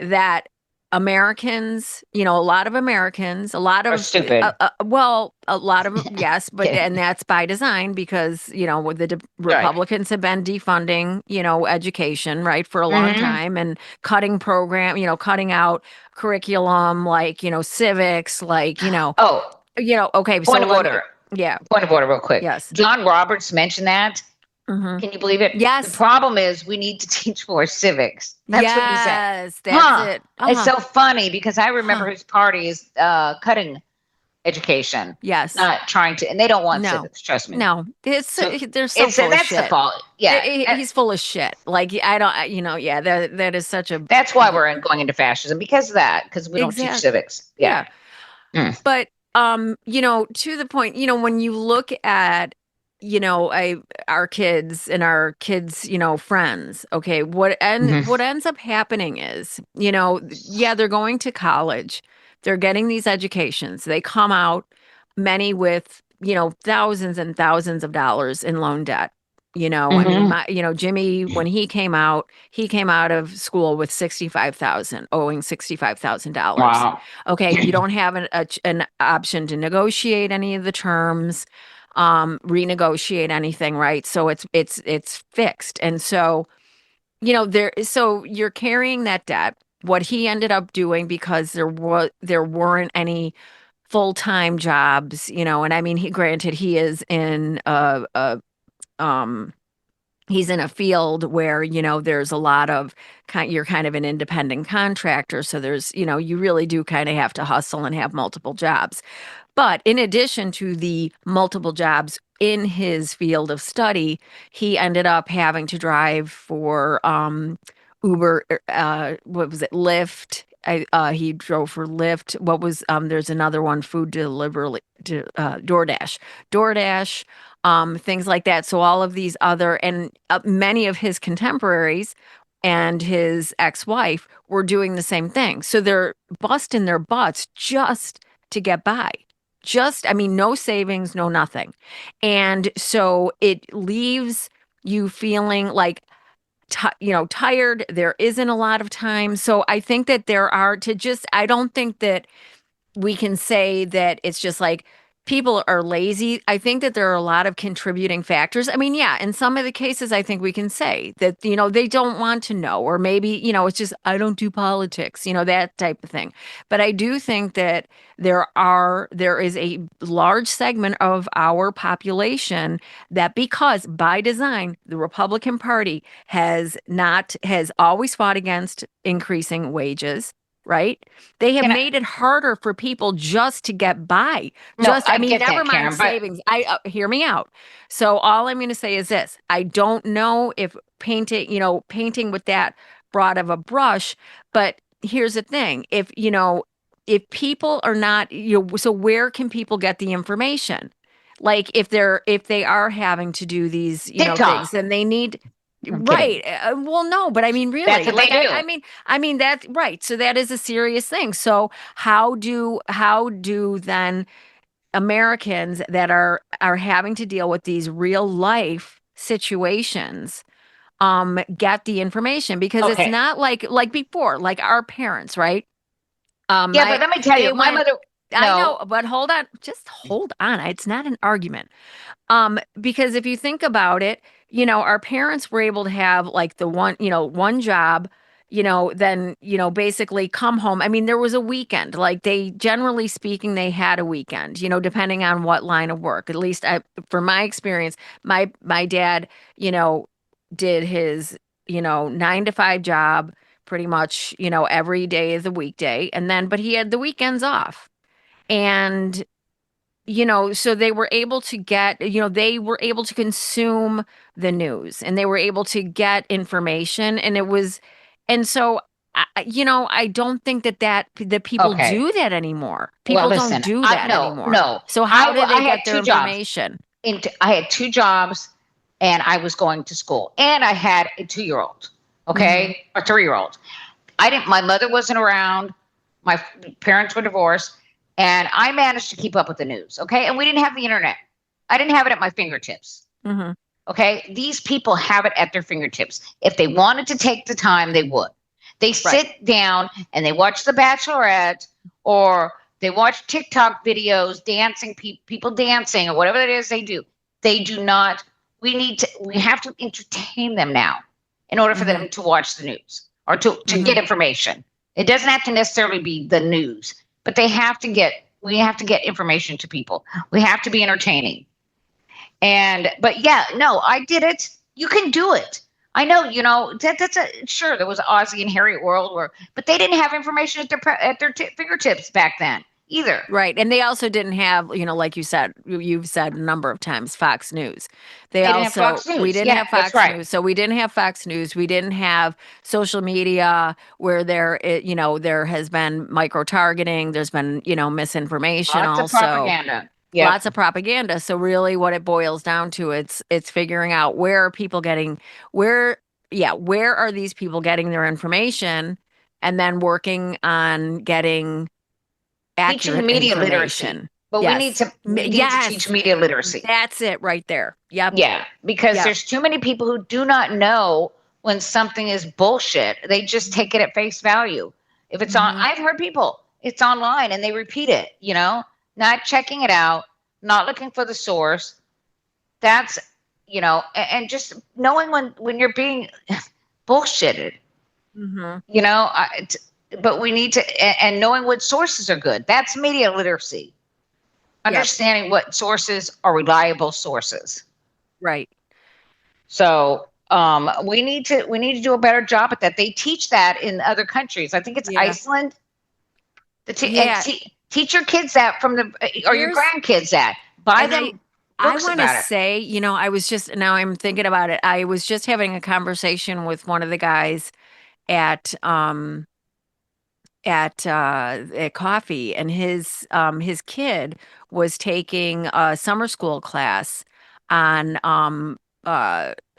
that Americans, a lot of Americans, are stupid. A lot of them, yes, but and that's by design, because the Republicans have been defunding, education, right, for a long time, and cutting cutting out curriculum, civics, okay. Point of order. Yeah. Point of order, real quick. Yes. John Roberts mentioned that. Mhm. Can you believe it? Yes. The problem is we need to teach more civics. That's what he said. Yes, that's it. It's so funny because I remember Huh. his party is cutting education, Yes. not trying to, and they don't want No. civics. Trust me. No, So they're so full of that's the shit. fault. Yeah, He's full of shit. Like I don't, yeah, that is such a. that's why we're going into fascism because of that. Because we don't teach civics. Yeah. Mm. But to the point, when you look at, our kids and our kids, friends, okay, what ends up happening is, they're going to college, they're getting these educations, they come out, many with, thousands and thousands of dollars in loan debt. I mean, Jimmy, when he came out of school with 65,000, owing $65,000. Wow. Okay, you don't have an option to negotiate any of the terms, renegotiate anything, right? So it's fixed, and so so you're carrying that debt. What he ended up doing, because there weren't any full-time jobs, and I mean, he is in he's in a field where, there's a lot of you're kind of an independent contractor. So there's, you really do kind of have to hustle and have multiple jobs. But in addition to the multiple jobs in his field of study, he ended up having to drive for Uber, what was it, Lyft. He drove for Lyft. What was there's another one, food delivery, DoorDash, things like that. So all of these other, and many of his contemporaries and his ex-wife were doing the same thing. So they're busting their butts just to get by. I mean, no savings, no nothing. And so it leaves you feeling like, tired. There isn't a lot of time. So I think that I don't think that we can say that it's just like people are lazy. I think that there are a lot of contributing factors. I mean, yeah, in some of the cases, I think we can say that, they don't want to know, or maybe, it's just, I don't do politics, that type of thing. But I do think that there is a large segment of our population that, because by design, the Republican Party has always fought against increasing wages. Right? They have made it harder for people just to get by. Never mind savings. Hear me out. So all I'm going to say is this. I don't know if painting with that broad of a brush, but here's the thing. If people are not, so where can people get the information? Like if they are having to do these, things, then they need. Right. Well, no, but I mean, really, that's what they do. I mean, that's right. So that is a serious thing. So how do then Americans that are having to deal with these real life situations, get the information? Because it's not like before, like our parents, right? But let me tell you, my mother. I know, but hold on, just hold on. It's not an argument. Because if you think about it, our parents were able to have like the one job, then, basically come home. I mean, there was a weekend, like generally speaking, they had a weekend, depending on what line of work. At least for my experience, my dad, did his, 9 to 5 job pretty much, every day of the weekday. And then, but he had the weekends off. And so they were able to consume the news, and they were able to get information, and so I don't think that people do that anymore. People don't do that anymore. No. So how did they get their information? I had 2 jobs, and I was going to school, and I had a 2-year-old, okay, or 3-year-old. My mother wasn't around. My parents were divorced. And I managed to keep up with the news, okay? And we didn't have the internet. I didn't have it at my fingertips, okay? These people have it at their fingertips. If they wanted to take the time, they would. They sit down and they watch The Bachelorette, or they watch TikTok videos, dancing, people dancing, or whatever it is they do. They do not. We have to entertain them now in order for them to watch the news or to get information. It doesn't have to necessarily be the news. But we have to get information to people. We have to be entertaining. But yeah, no, I did it. You can do it. I know, sure, there was Ozzy and Harry World, but they didn't have information at their fingertips back then either. Right. And they also didn't have, like you said, you've said a number of times, Fox News. They didn't have Fox News. We didn't Yeah, have that's Fox right. News. So we didn't have Fox News. We didn't have social media where there has been micro-targeting. There's been, misinformation Lots also. of propaganda. Yeah. Lots of propaganda. So really what it boils down to, it's figuring out where are people getting, where are these people getting their information, and then working on getting accurate Teaching media information. literacy. But we need to teach media literacy. That's it right there. Yep. Yeah, because there's too many people who do not know when something is bullshit. They just take it at face value. If it's on, I've heard people, it's online and they repeat it, not checking it out, not looking for the source. That's, and just knowing when you're being bullshitted, but we need to, and knowing what sources are good. That's media literacy. Understanding what sources are reliable sources. Right. So we need to do a better job at that. They teach that in other countries. I think it's Iceland. Teach your kids that or your grandkids that. Buy them books I want about to it. say, now I'm thinking about it. I was just having a conversation with one of the guys at coffee, and his kid was taking a summer school class on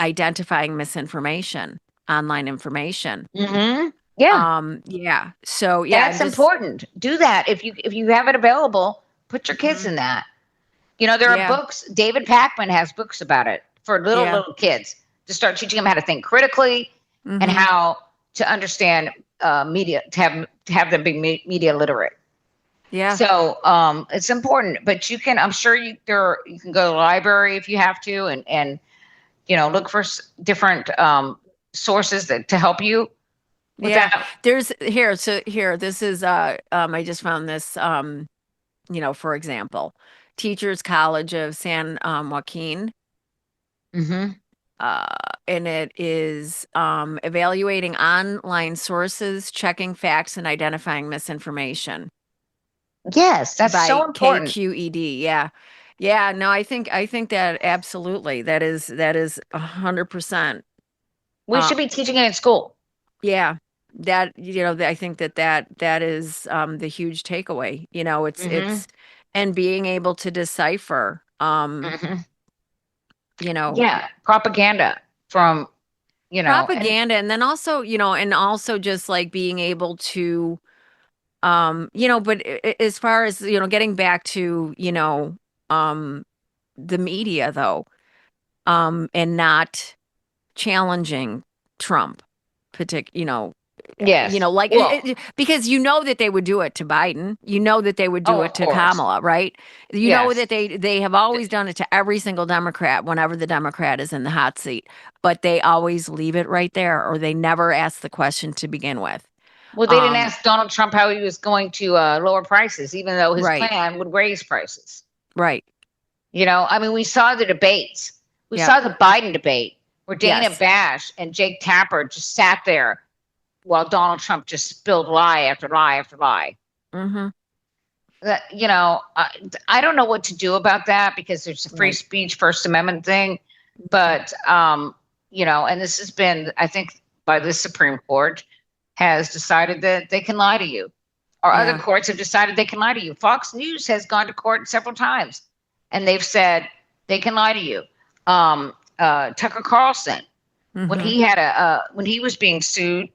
identifying misinformation, online information. Mm-hmm. Yeah. So that's important. Do that if you have it available. Put your kids in that. There are books. David Pakman has books about it for little kids to start teaching them how to think critically and how to understand media, to have them be media literate. Yeah. So it's important, but I'm sure you can go to the library if you have to, and look for different sources to help you with that. There's this is I just found this for example, Teachers College of San Joaquin. And it is evaluating online sources, checking facts, and identifying misinformation. Yes, that's so important. KQED. Yeah. No, I think that absolutely that is 100%. We should be teaching it in school. Yeah, that I think that is the huge takeaway. It's and being able to decipher. Propaganda from, propaganda, and then also, and also just like being able to, but as far as, getting back to, the media though, and not challenging Trump, yes, because that they would do it to Biden, that they would do it to Kamala, right? Know that they have always done it to every single Democrat whenever the Democrat is in the hot seat, but they always leave it right there, or they never ask the question to begin with. Well, they didn't ask Donald Trump how he was going to lower prices, even though his plan would raise prices. Right. We saw the debates. We saw the Biden debate where Dana Bash and Jake Tapper just sat there while Donald Trump just spilled lie after lie after lie. I don't know what to do about that, because there's a free speech, First Amendment thing. But, and this has been, I think, by the Supreme Court, has decided that they can lie to you. Or other courts have decided they can lie to you. Fox News has gone to court several times, and they've said they can lie to you. Tucker Carlson, when he was being sued,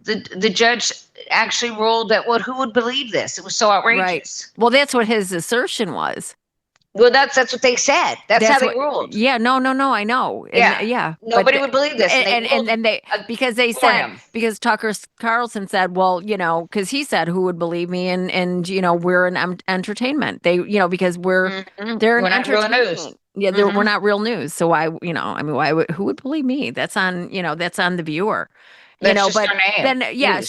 the judge actually ruled that who would believe this? It was so outrageous. Right. Well, that's what his assertion was. Well, that's what they said. That's how they ruled. Yeah, no, I know. Nobody would believe this. And they because Tucker Carlson said, well, because he said, who would believe me? And we're an entertainment. They, because they're an not real news. Yeah, we're not real news. So why, why who would believe me? That's on, that's on the viewer. You That's know, just but their name.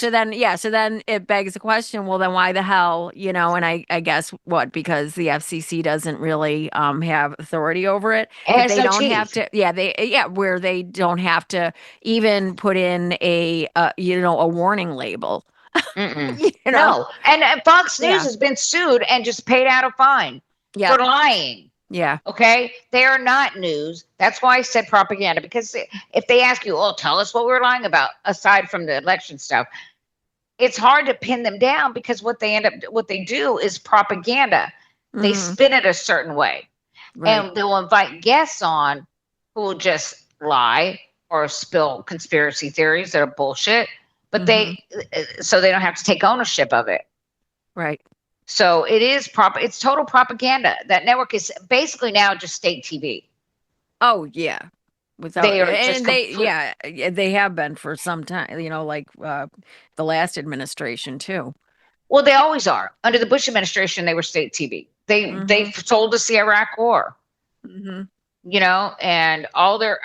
so then it begs the question, well, then why the hell, and I guess what, because the FCC doesn't really have authority over it, It that has they no don't have teeth. to, where they don't have to even put in a warning label, Mm-mm. you know? No. And Fox News Yeah. has been sued and just paid out a fine Yeah. for lying. Yeah. Okay, they are not news. That's why I said propaganda, because if they ask you, oh, tell us what we're lying about, aside from the election stuff, it's hard to pin them down, because what they do is propaganda. They Mhm. spin it a certain way, Right. and they'll invite guests on who will just lie or spill conspiracy theories that are bullshit, but Mhm. so they don't have to take ownership of it. Right. So it's total propaganda. That network is basically now just state TV. Oh yeah. Without They are just and they complete. they have been for some time, like the last administration too. Well, they always are. Under the Bush administration, they were state TV. They Mhm. told us the Iraq War, Mhm. and all they're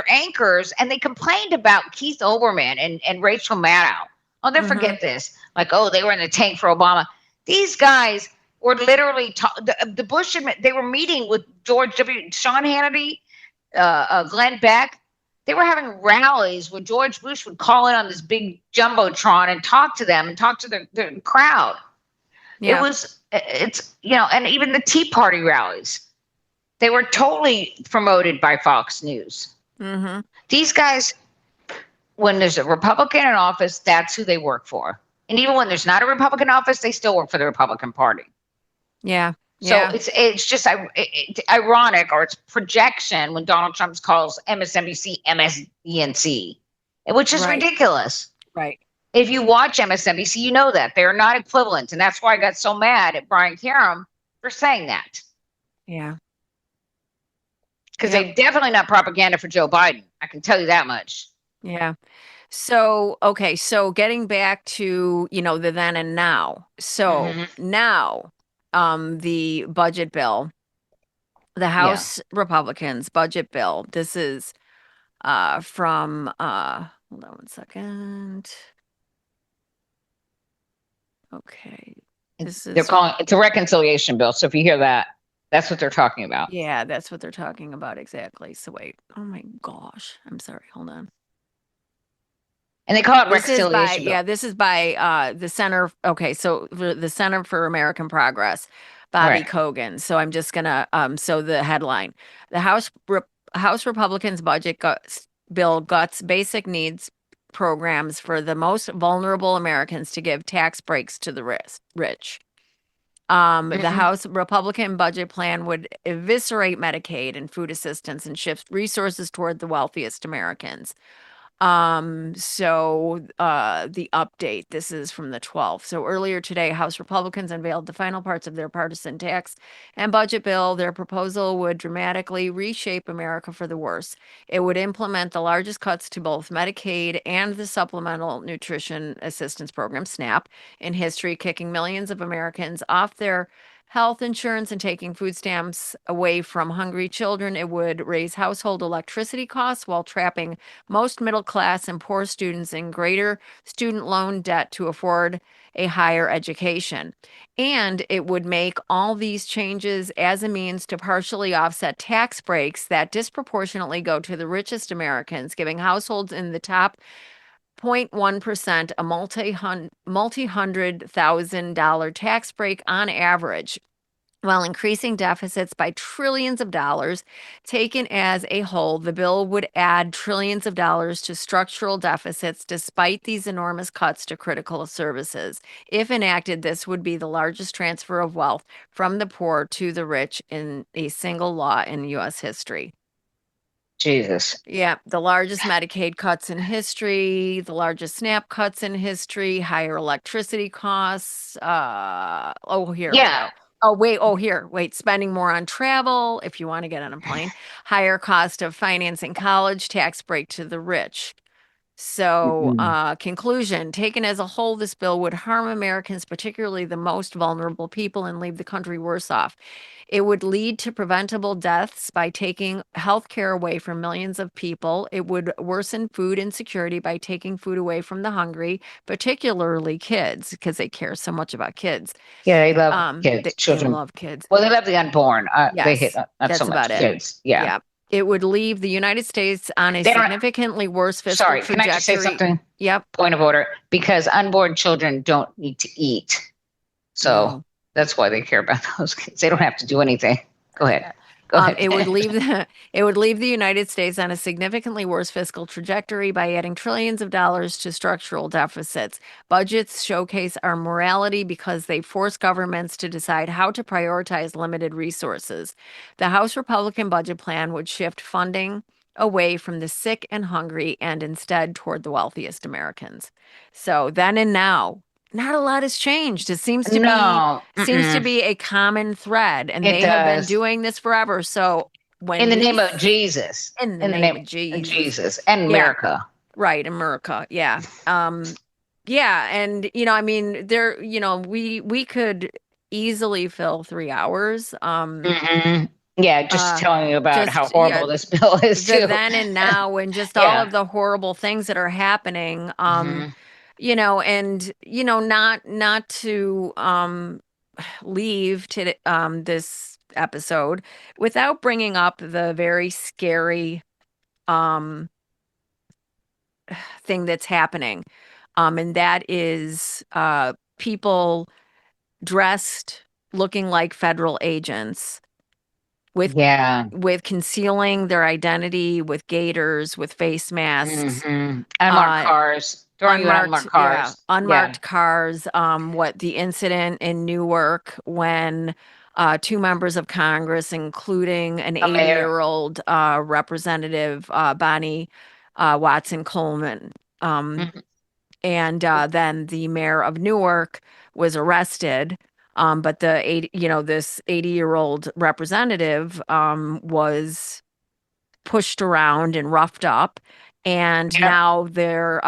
anchors, and they complained about Keith Olbermann and Rachel Maddow. I'll never Mhm. forget this. Like, oh, they were in the tank for Obama. These guys were literally the Bush. They were meeting with Sean Hannity, Glenn Beck. They were having rallies where George Bush would call in on this big jumbotron and talk to them and talk to the crowd. Yeah. And even the Tea Party rallies, they were totally promoted by Fox News. Mhm. These guys, when there's a Republican in office, that's who they work for. And even when there's not a Republican office, they still work for the Republican Party. Yeah. So Yeah. it's just ironic, or it's projection, when Donald Trump calls MSNBC MSDNC, which is Right. ridiculous. Right. If you watch MSNBC, you know that they're not equivalent, and that's why I got so mad at Brian Karem for saying that, Yeah. because Yep. they're definitely not propaganda for Joe Biden. I can tell you that much. Yeah. So, okay, so getting back to, the then and now. So, Mm-hmm. now the budget bill, the Yeah. House Republicans budget bill. This is from hold on one second. Okay. This They're is calling it's a reconciliation bill. So if you hear that, that's what they're talking about. Yeah, that's what they're talking about exactly. So wait. Oh my gosh. I'm sorry. Hold on. And they call it This is by reconciliation bill. this is by the Center. Okay, so the Center for American Progress, Bobby Right. Kogan. So I'm just gonna so the headline: the House Republicans bill guts basic needs programs for the most vulnerable Americans to give tax breaks to the rich. The Mm-hmm. House Republican budget plan would eviscerate Medicaid and food assistance and shift resources toward the wealthiest Americans. The update, this is from the 12th. So earlier today, House Republicans unveiled the final parts of their partisan tax and budget bill. Their proposal would dramatically reshape America for the worse. It would implement the largest cuts to both Medicaid and the Supplemental Nutrition Assistance Program, SNAP, in history, kicking millions of Americans off their health insurance and taking food stamps away from hungry children. It would raise household electricity costs while trapping most middle class and poor students in greater student loan debt to afford a higher education. And it would make all these changes as a means to partially offset tax breaks that disproportionately go to the richest Americans, giving households in the top 0.1% a multi-hundred-thousand-dollar tax break on average, while increasing deficits by trillions of dollars. Taken as a whole, the bill would add trillions of dollars to structural deficits despite these enormous cuts to critical services. If enacted, this would be the largest transfer of wealth from the poor to the rich in a single law in U.S. history. Jesus. Yeah, the largest Medicaid cuts in history, the largest SNAP cuts in history, higher electricity costs. Here we Yeah. go. Here, wait, spending more on travel if you want to get on a plane, higher cost of financing college, tax break to the rich. So, Mm-mm. conclusion, taken as a whole, this bill would harm Americans, particularly the most vulnerable people, and leave the country worse off. It would lead to preventable deaths by taking health care away from millions of people. It would worsen food insecurity by taking food away from the hungry, particularly kids, because they care so much about kids. Yeah, they love kids, They children. love kids. Well, they love the unborn. They hate Yes, not so that's much about it. kids. Yeah. Yeah. It would leave the United States on a They don't- significantly worse fiscal Sorry, can I just say trajectory. something? Yep. Point of order. Because unborn children don't need to eat. So No. that's why they care about those kids. They don't have to do anything. Go ahead. Go ahead. It would leave the United States on a significantly worse fiscal trajectory by adding trillions of dollars to structural deficits. Budgets showcase our morality because they force governments to decide how to prioritize limited resources. The House Republican budget plan would shift funding away from the sick and hungry and instead toward the wealthiest Americans. So then and now, not a lot has changed. It seems to be a common thread, and they have been doing this forever. So when in the name of Jesus, in the name of Jesus and Yeah. America, right, America, yeah, yeah, and I mean, there, we could easily fill 3 hours. Yeah, just telling you about how horrible this bill is The too. then and now, and just all of the horrible things that are happening. And not to leave to this episode without bringing up the very scary thing that's happening, and that is people dressed looking like federal agents with concealing their identity, with gaiters, with face masks, unmarked cars, throwing unmarked cars, unmarked cars. What the incident in Newark when 2 members of Congress, including an 80-year-old representative, Bonnie Watson Coleman, and then the mayor of Newark was arrested. But this 80-year-old representative was pushed around and roughed up, and now they're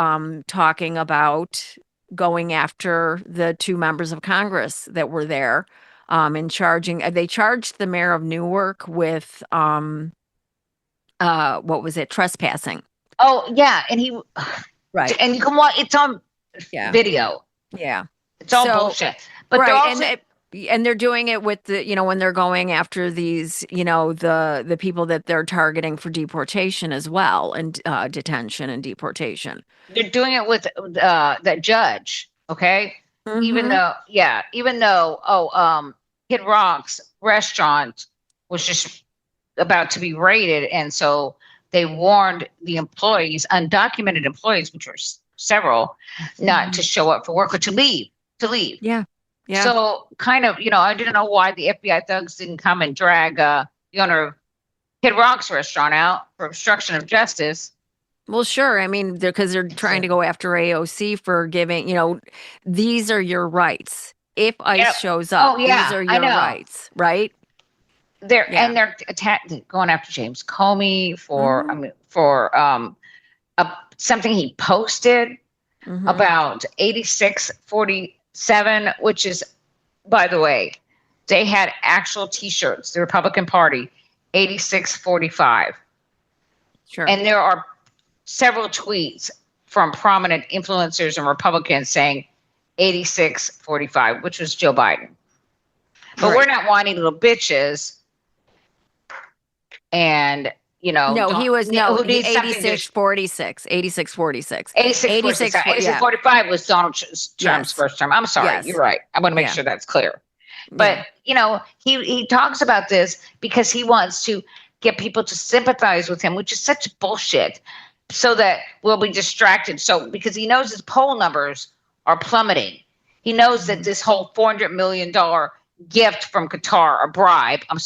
talking about going after the 2 members of Congress that were there, and they charged the mayor of Newark with what was it, trespassing. Oh yeah, and he right, and you can watch. It's on video. Yeah, it's all bullshit. But they're also, and they're doing it with the when they're going after these the people that they're targeting for deportation as well, and detention and deportation. They're doing it with that judge. Okay, even though Kid Rock's restaurant was just about to be raided, and so they warned the employees, undocumented employees, which were several, not to show up for work or to leave. Yeah. So kind of, I didn't know why the FBI thugs didn't come and drag the owner of Kid Rock's restaurant out for obstruction of justice. Well, sure. I mean, because they're trying to go after AOC for giving, these are your rights. If ICE shows up, these are your rights, right? They're going after James Comey for something he posted about 8647, which is, by the way, they had actual T-shirts. The Republican Party, 8645. Sure. And there are several tweets from prominent influencers and Republicans saying 8645, which was Joe Biden. But we're not whiny little bitches. And, no, he was 8646. 8645 was Donald Trump's first term. I'm sorry. You're right. I want to make sure that's clear. But, he talks about this because he wants to get people to sympathize with him, which is such bullshit, so that we'll be distracted. So, because he knows his poll numbers are plummeting. He knows that this whole $400 million gift from Qatar, a bribe, from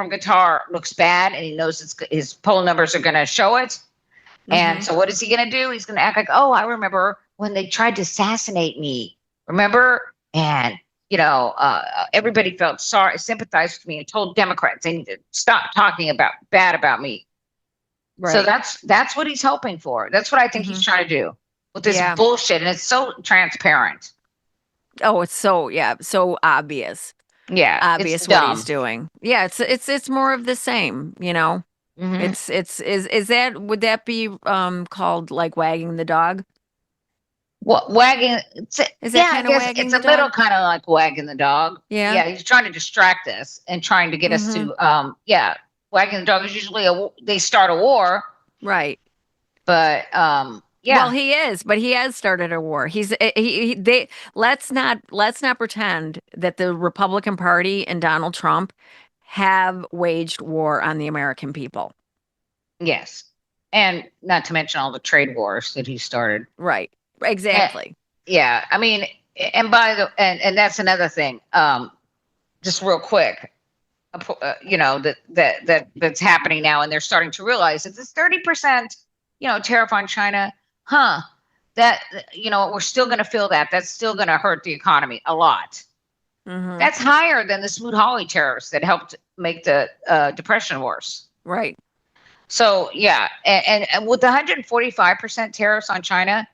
Qatar looks bad, and he knows his poll numbers are going to show it. And so what is he going to do? He's going to act like, oh, I remember when they tried to assassinate me. Remember? And, everybody felt sorry, sympathized with me, and told Democrats they need to stop talking bad about me. So Right. that's what he's hoping for. That's what I think he's trying to do with this Yeah. bullshit, and it's so transparent. Oh, it's so so obvious. Yeah, it's Obvious what he's dumb. doing. Yeah, it's more of the same, you know. Hmm. Is that would that be called like wagging the dog? What wagging? Is that Yeah, I kind of guess wagging it's the a little dog? kind of like wagging the dog. Yeah. Yeah, he's trying to distract us and trying to get us Mhm. to yeah, wagging the dog is usually they start a war, Right. but Well, yeah, he is, but he has started a war. They let's not pretend that the Republican Party and Donald Trump have waged war on the American people. yes, and not to mention all the trade wars that he started. Right. Eh, Exactly. yeah, I mean, and and that's another thing. Just real quick, you know that's happening now, and they're starting to realize that this 30%, tariff on China, huh? That we're still going to feel that. That's still going to hurt the economy a lot. Mhm. That's higher than the Smoot-Hawley tariffs that helped make the depression worse. Right. So yeah, and with the 145% tariffs on China,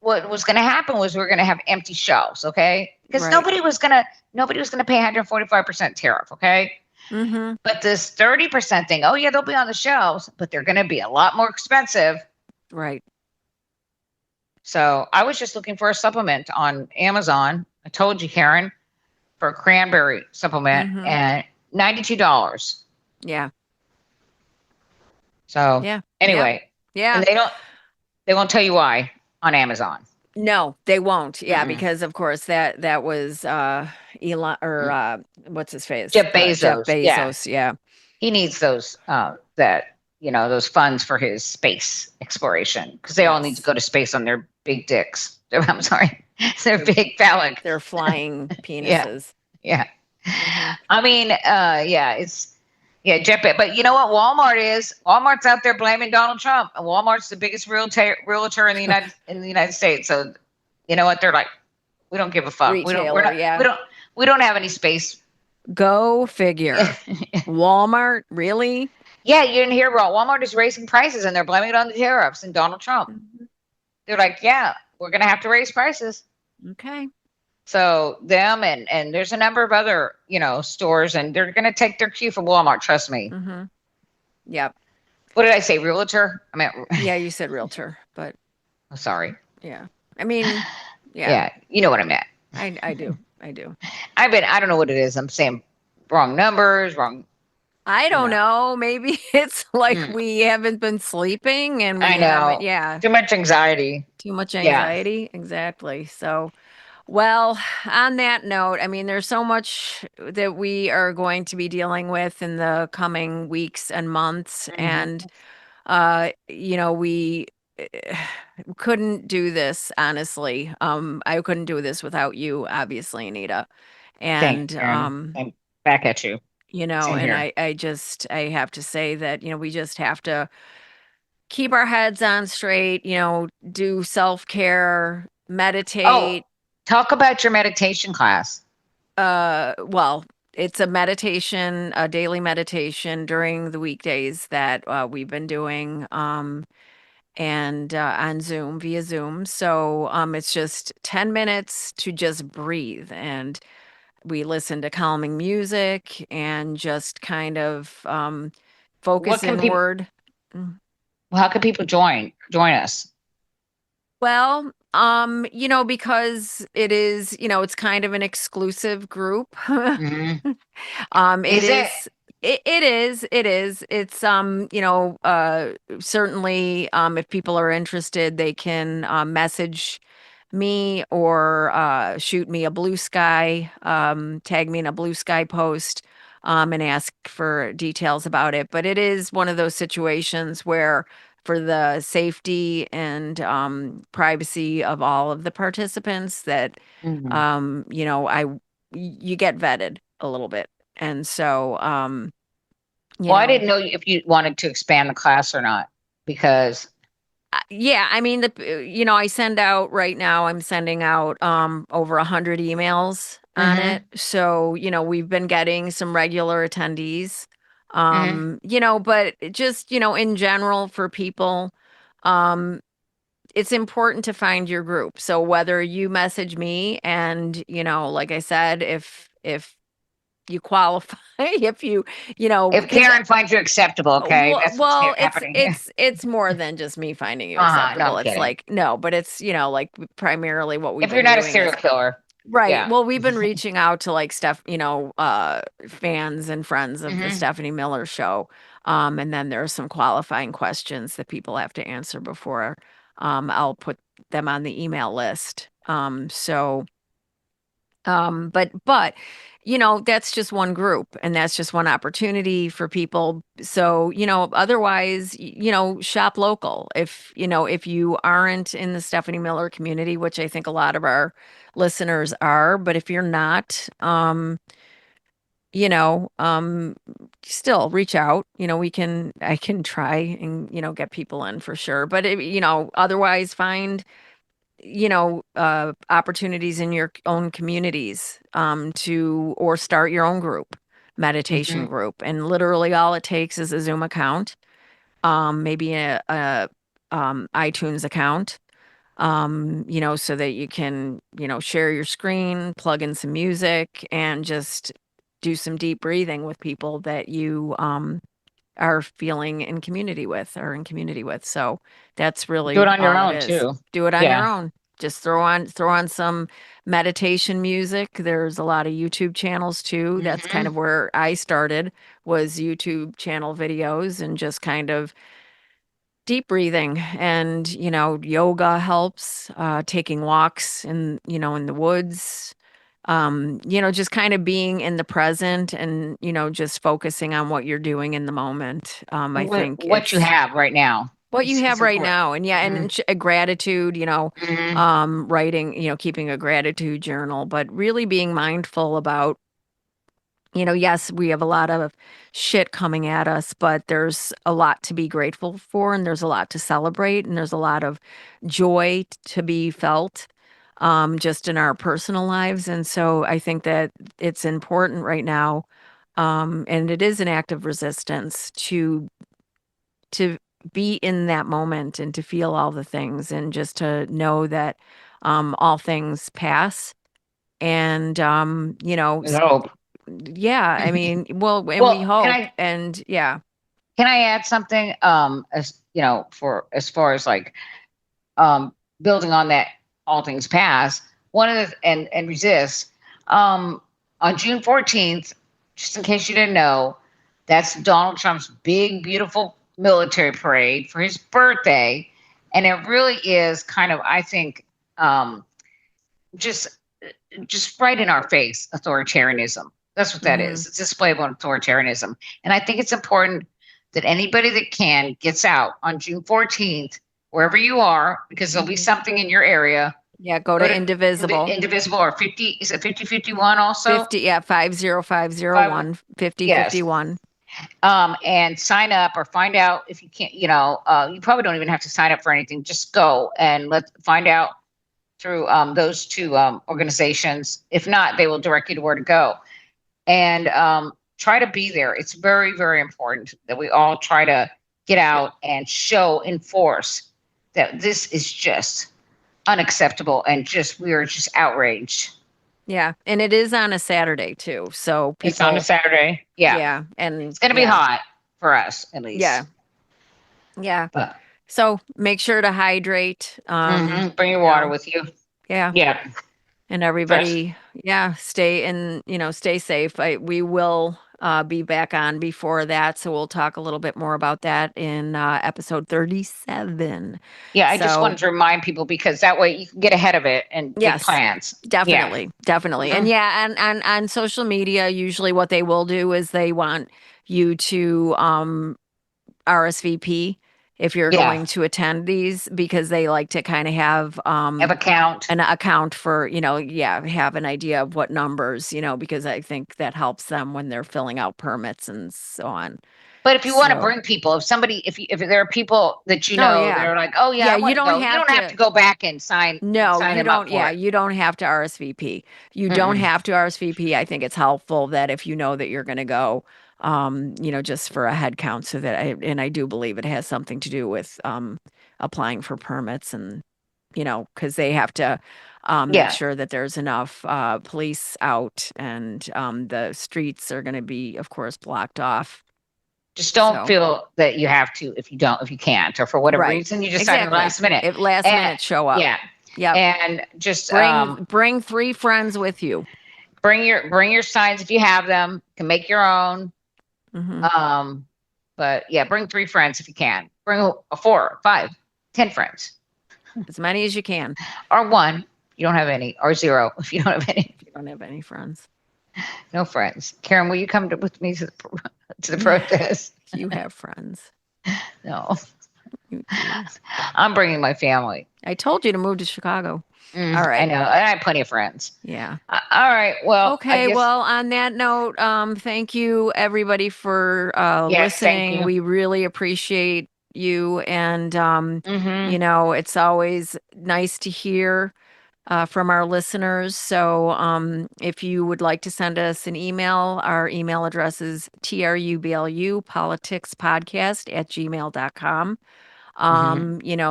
what was going to happen was we were going to have empty shelves, okay? Because Right. nobody was going to pay 145% tariff, okay? Mhm. But this 30% thing, oh yeah, they'll be on the shelves, but they're going to be a lot more expensive. Right. So I was just looking for a supplement on Amazon. I told you, Karen, for a cranberry supplement, Mhm. and $92. Yeah. So Yeah. anyway, Yeah. and they won't tell you why on Amazon. No, they won't. Yeah, Mm-mm. because of course that was Elon or what's his face? Jeff Jeff Bezos, yeah, Bezos. Yeah. he needs those those funds for his space exploration, because they all need to Yes. go to space on their big dicks. I'm sorry, their big phallic. They're flying Yeah, penises. yeah. Mhm. I mean, Jeff. But you know what? Walmart's out there blaming Donald Trump, and Walmart's the biggest realtor in the United States. So you know what? They're like, we don't give a fuck. Retailer, yeah. We don't have any space. Go figure. Walmart, really? Yeah, you didn't hear about Walmart is raising prices, and they're blaming it on the tariffs and Donald Trump. They're like, yeah, we're going to have to raise prices. Okay. So them and there's a number of other, stores, and they're going to take their cue from Walmart. Trust me. Mhm. Yep. What did I say? Realtor? I mean, Yeah, you said realtor, but I'm sorry. yeah. I mean, yeah. Yeah, you know what I meant. I do. I do. I don't know what it is. I'm saying wrong numbers, wrong. I don't know. Maybe it's like Mm. we haven't been sleeping and we I know. haven't, yeah. Too much anxiety. Too much Yeah. anxiety. Exactly. So, well, on that note, I mean, there's so much that we are going to be dealing with in the coming weeks and months. Mhm. And, we couldn't do this, honestly. I couldn't do this without you, obviously, Anita. Thanks, And, Karen. I'm back at you. Same and here. I have to say that, we just have to keep our heads on straight, do self-care, meditate. Oh, talk about your meditation class. Well, it's a meditation, a daily meditation during the weekdays that we've been doing and on Zoom, via Zoom. So it's just 10 minutes to just breathe, and we listen to calming music and just kind of focus What can people? inward. Mm. How can people join us? Well, because it is, it's kind of an exclusive group. Mhm. It Is it? is. It is. It is. It's certainly if people are interested, they can message me or shoot me a blue sky, tag me in a blue sky post, and ask for details about it. But it is one of those situations where, for the safety and privacy of all of the participants, that Mhm. you get vetted a little bit. And so Well, I didn't know if you wanted to expand the class or not, because yeah, I mean, I send out right now, I'm sending out over 100 emails on Mhm. it. So, we've been getting some regular attendees. But just, in general for people, um, it's important to find your group. So whether you message me and, like I said, if you qualify, if If because Karen finds you acceptable, okay, that's what's it's happening here. it's more than just me finding you No, acceptable. I'm It's kidding. like no, but it's like primarily what we've If you're been not a doing serial is killer, right. yeah. Well, we've been reaching out to like fans and friends of the hmm Stephanie Miller show. And then there are some qualifying questions that people have to answer before I'll put them on the email list. But that's just one group and that's just one opportunity for people. So, otherwise, shop local. If you aren't in the Stephanie Miller community, which I think a lot of our listeners are, but if you're not, you know, um, still reach out. I can try and, get people in for sure. But, otherwise find opportunities in your own communities or start your own group, meditation hmm group. And literally all it takes is a Zoom account, maybe a iTunes account, so that you can, share your screen, plug in some music, and just do some deep breathing with people that you are feeling in community with or in community with. So that's Do it really on your all it own is. too. Do it on your Yeah. own. Just throw on some meditation music. There's a lot of YouTube channels too. That's kind hmm of where I started was YouTube channel videos and just kind of deep breathing and yoga helps, taking walks in the woods, just kind of being in the present and, just focusing on what you're doing in the moment. I think What you it's have right now. what you It's have right important. now. And yeah, hmm and a gratitude, hmm writing, keeping a gratitude journal, but really being mindful about, yes, we have a lot of shit coming at us, but there's a lot to be grateful for, and there's a lot to celebrate, and there's a lot of joy to be felt just in our personal lives. And so I think that it's important right now, and it is an act of resistance to be in that moment and to feel all the things and just to know that all things pass and I hope. yeah, I mean, well, and we Well, hope, and yeah, can I add something? As you know, for as far as like um building on that, all things pass. One of the and resist. On June 14th, just in case you didn't know, that's Donald Trump's big, beautiful military parade for his birthday, and it really is kind of, I think, just just right in our face authoritarianism. That's what that hmm is. It's a display of authoritarianism. And I think it's important that anybody that can gets out on June 14th, wherever you are, because there'll be hmm something in your area. yeah, go Go to to Indivisible Indivisible or 50, is it 5051 also? 50, yeah, Five, 50501 yes. 5051. And sign up or find out if you can't, you probably don't even have to sign up for anything. Just go and let's find out through those two organizations. If not, they will direct you to where to go. And try to be there. It's very, very important that we all try to get out and enforce that this is just unacceptable and we are just outraged. Yeah, and it is on a Saturday too, so It's on a people, Saturday. Yeah. yeah, and It's going to be yeah, hot for us, at least. yeah, yeah. But So make sure to hydrate. bring your water with you. Yeah. Yeah. And Fresh. everybody, yeah, stay safe. We will be back on before that, so we'll talk a little bit more about that in episode 37. Yeah, I just So wanted to remind people because that way you can get ahead of it and make yes, plans. Yeah. definitely, and Mhm. yeah, and on social media, usually what they will do is they want you to RSVP if you're Yeah. going to attend these because they like to kind of have Have a count. an account for, yeah, have an idea of what numbers, because I think that helps them when they're filling out permits and so on. But if you want to So, bring people, if there are people that oh that yeah. are like, oh yeah, Yeah, I you want to don't go. You have don't have to to go back and sign no, you them up don't. for Yeah, it. you don't have to RSVP. You don't Mm-mm. have to RSVP. I think it's helpful that if you know that you're going to go, just for a head count, so that I do believe it has something to do with applying for permits, and because they have to make sure that there's enough police out, and the streets are going to be, of course, blocked off. Just don't feel that you have to if you can't, or for whatever Right. reason you decide at the last minute. If last minute show up. Yeah. Yeah. And just bring 3 friends with you. Bring your signs if you have them. You can make your own. Mm-hmm. But yeah, bring 3 friends if you can. Bring 4, 5, 10 friends. As many as you can. Or 1 if you don't have any, or 0 if you don't have any. If you don't have any friends. No friends. Karen, will you come with me to the protest? You have friends. No. You do. I'm bringing my family. I told you to move to Chicago. All right. I know. I have plenty of friends. Yeah. All right. Well. Okay. Well, on that note, thank you everybody for listening. We really appreciate you, and it's always nice to hear from our listeners. So if you would like to send us an email, our email address is trublupoliticspodcast@gmail.com.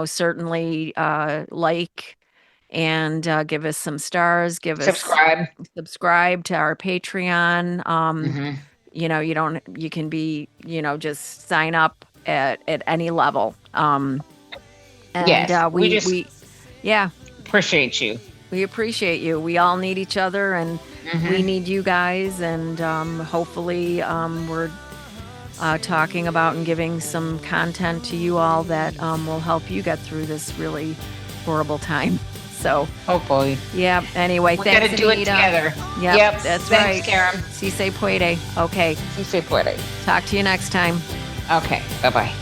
Certainly like and give us some stars, subscribe to our Patreon. You can be, just sign up at any level. We appreciate you. We appreciate you. We all need each other, and we need you guys. And hopefully we're talking about and giving some content to you all that will help you get through this really horrible time. So hopefully. Yeah. Anyway, we thanks, gotta do Anita. it together. Yep, that's Thanks, right. Karen. Si se puede. Okay. Si se puede. Talk to you next time. Okay. Bye-bye.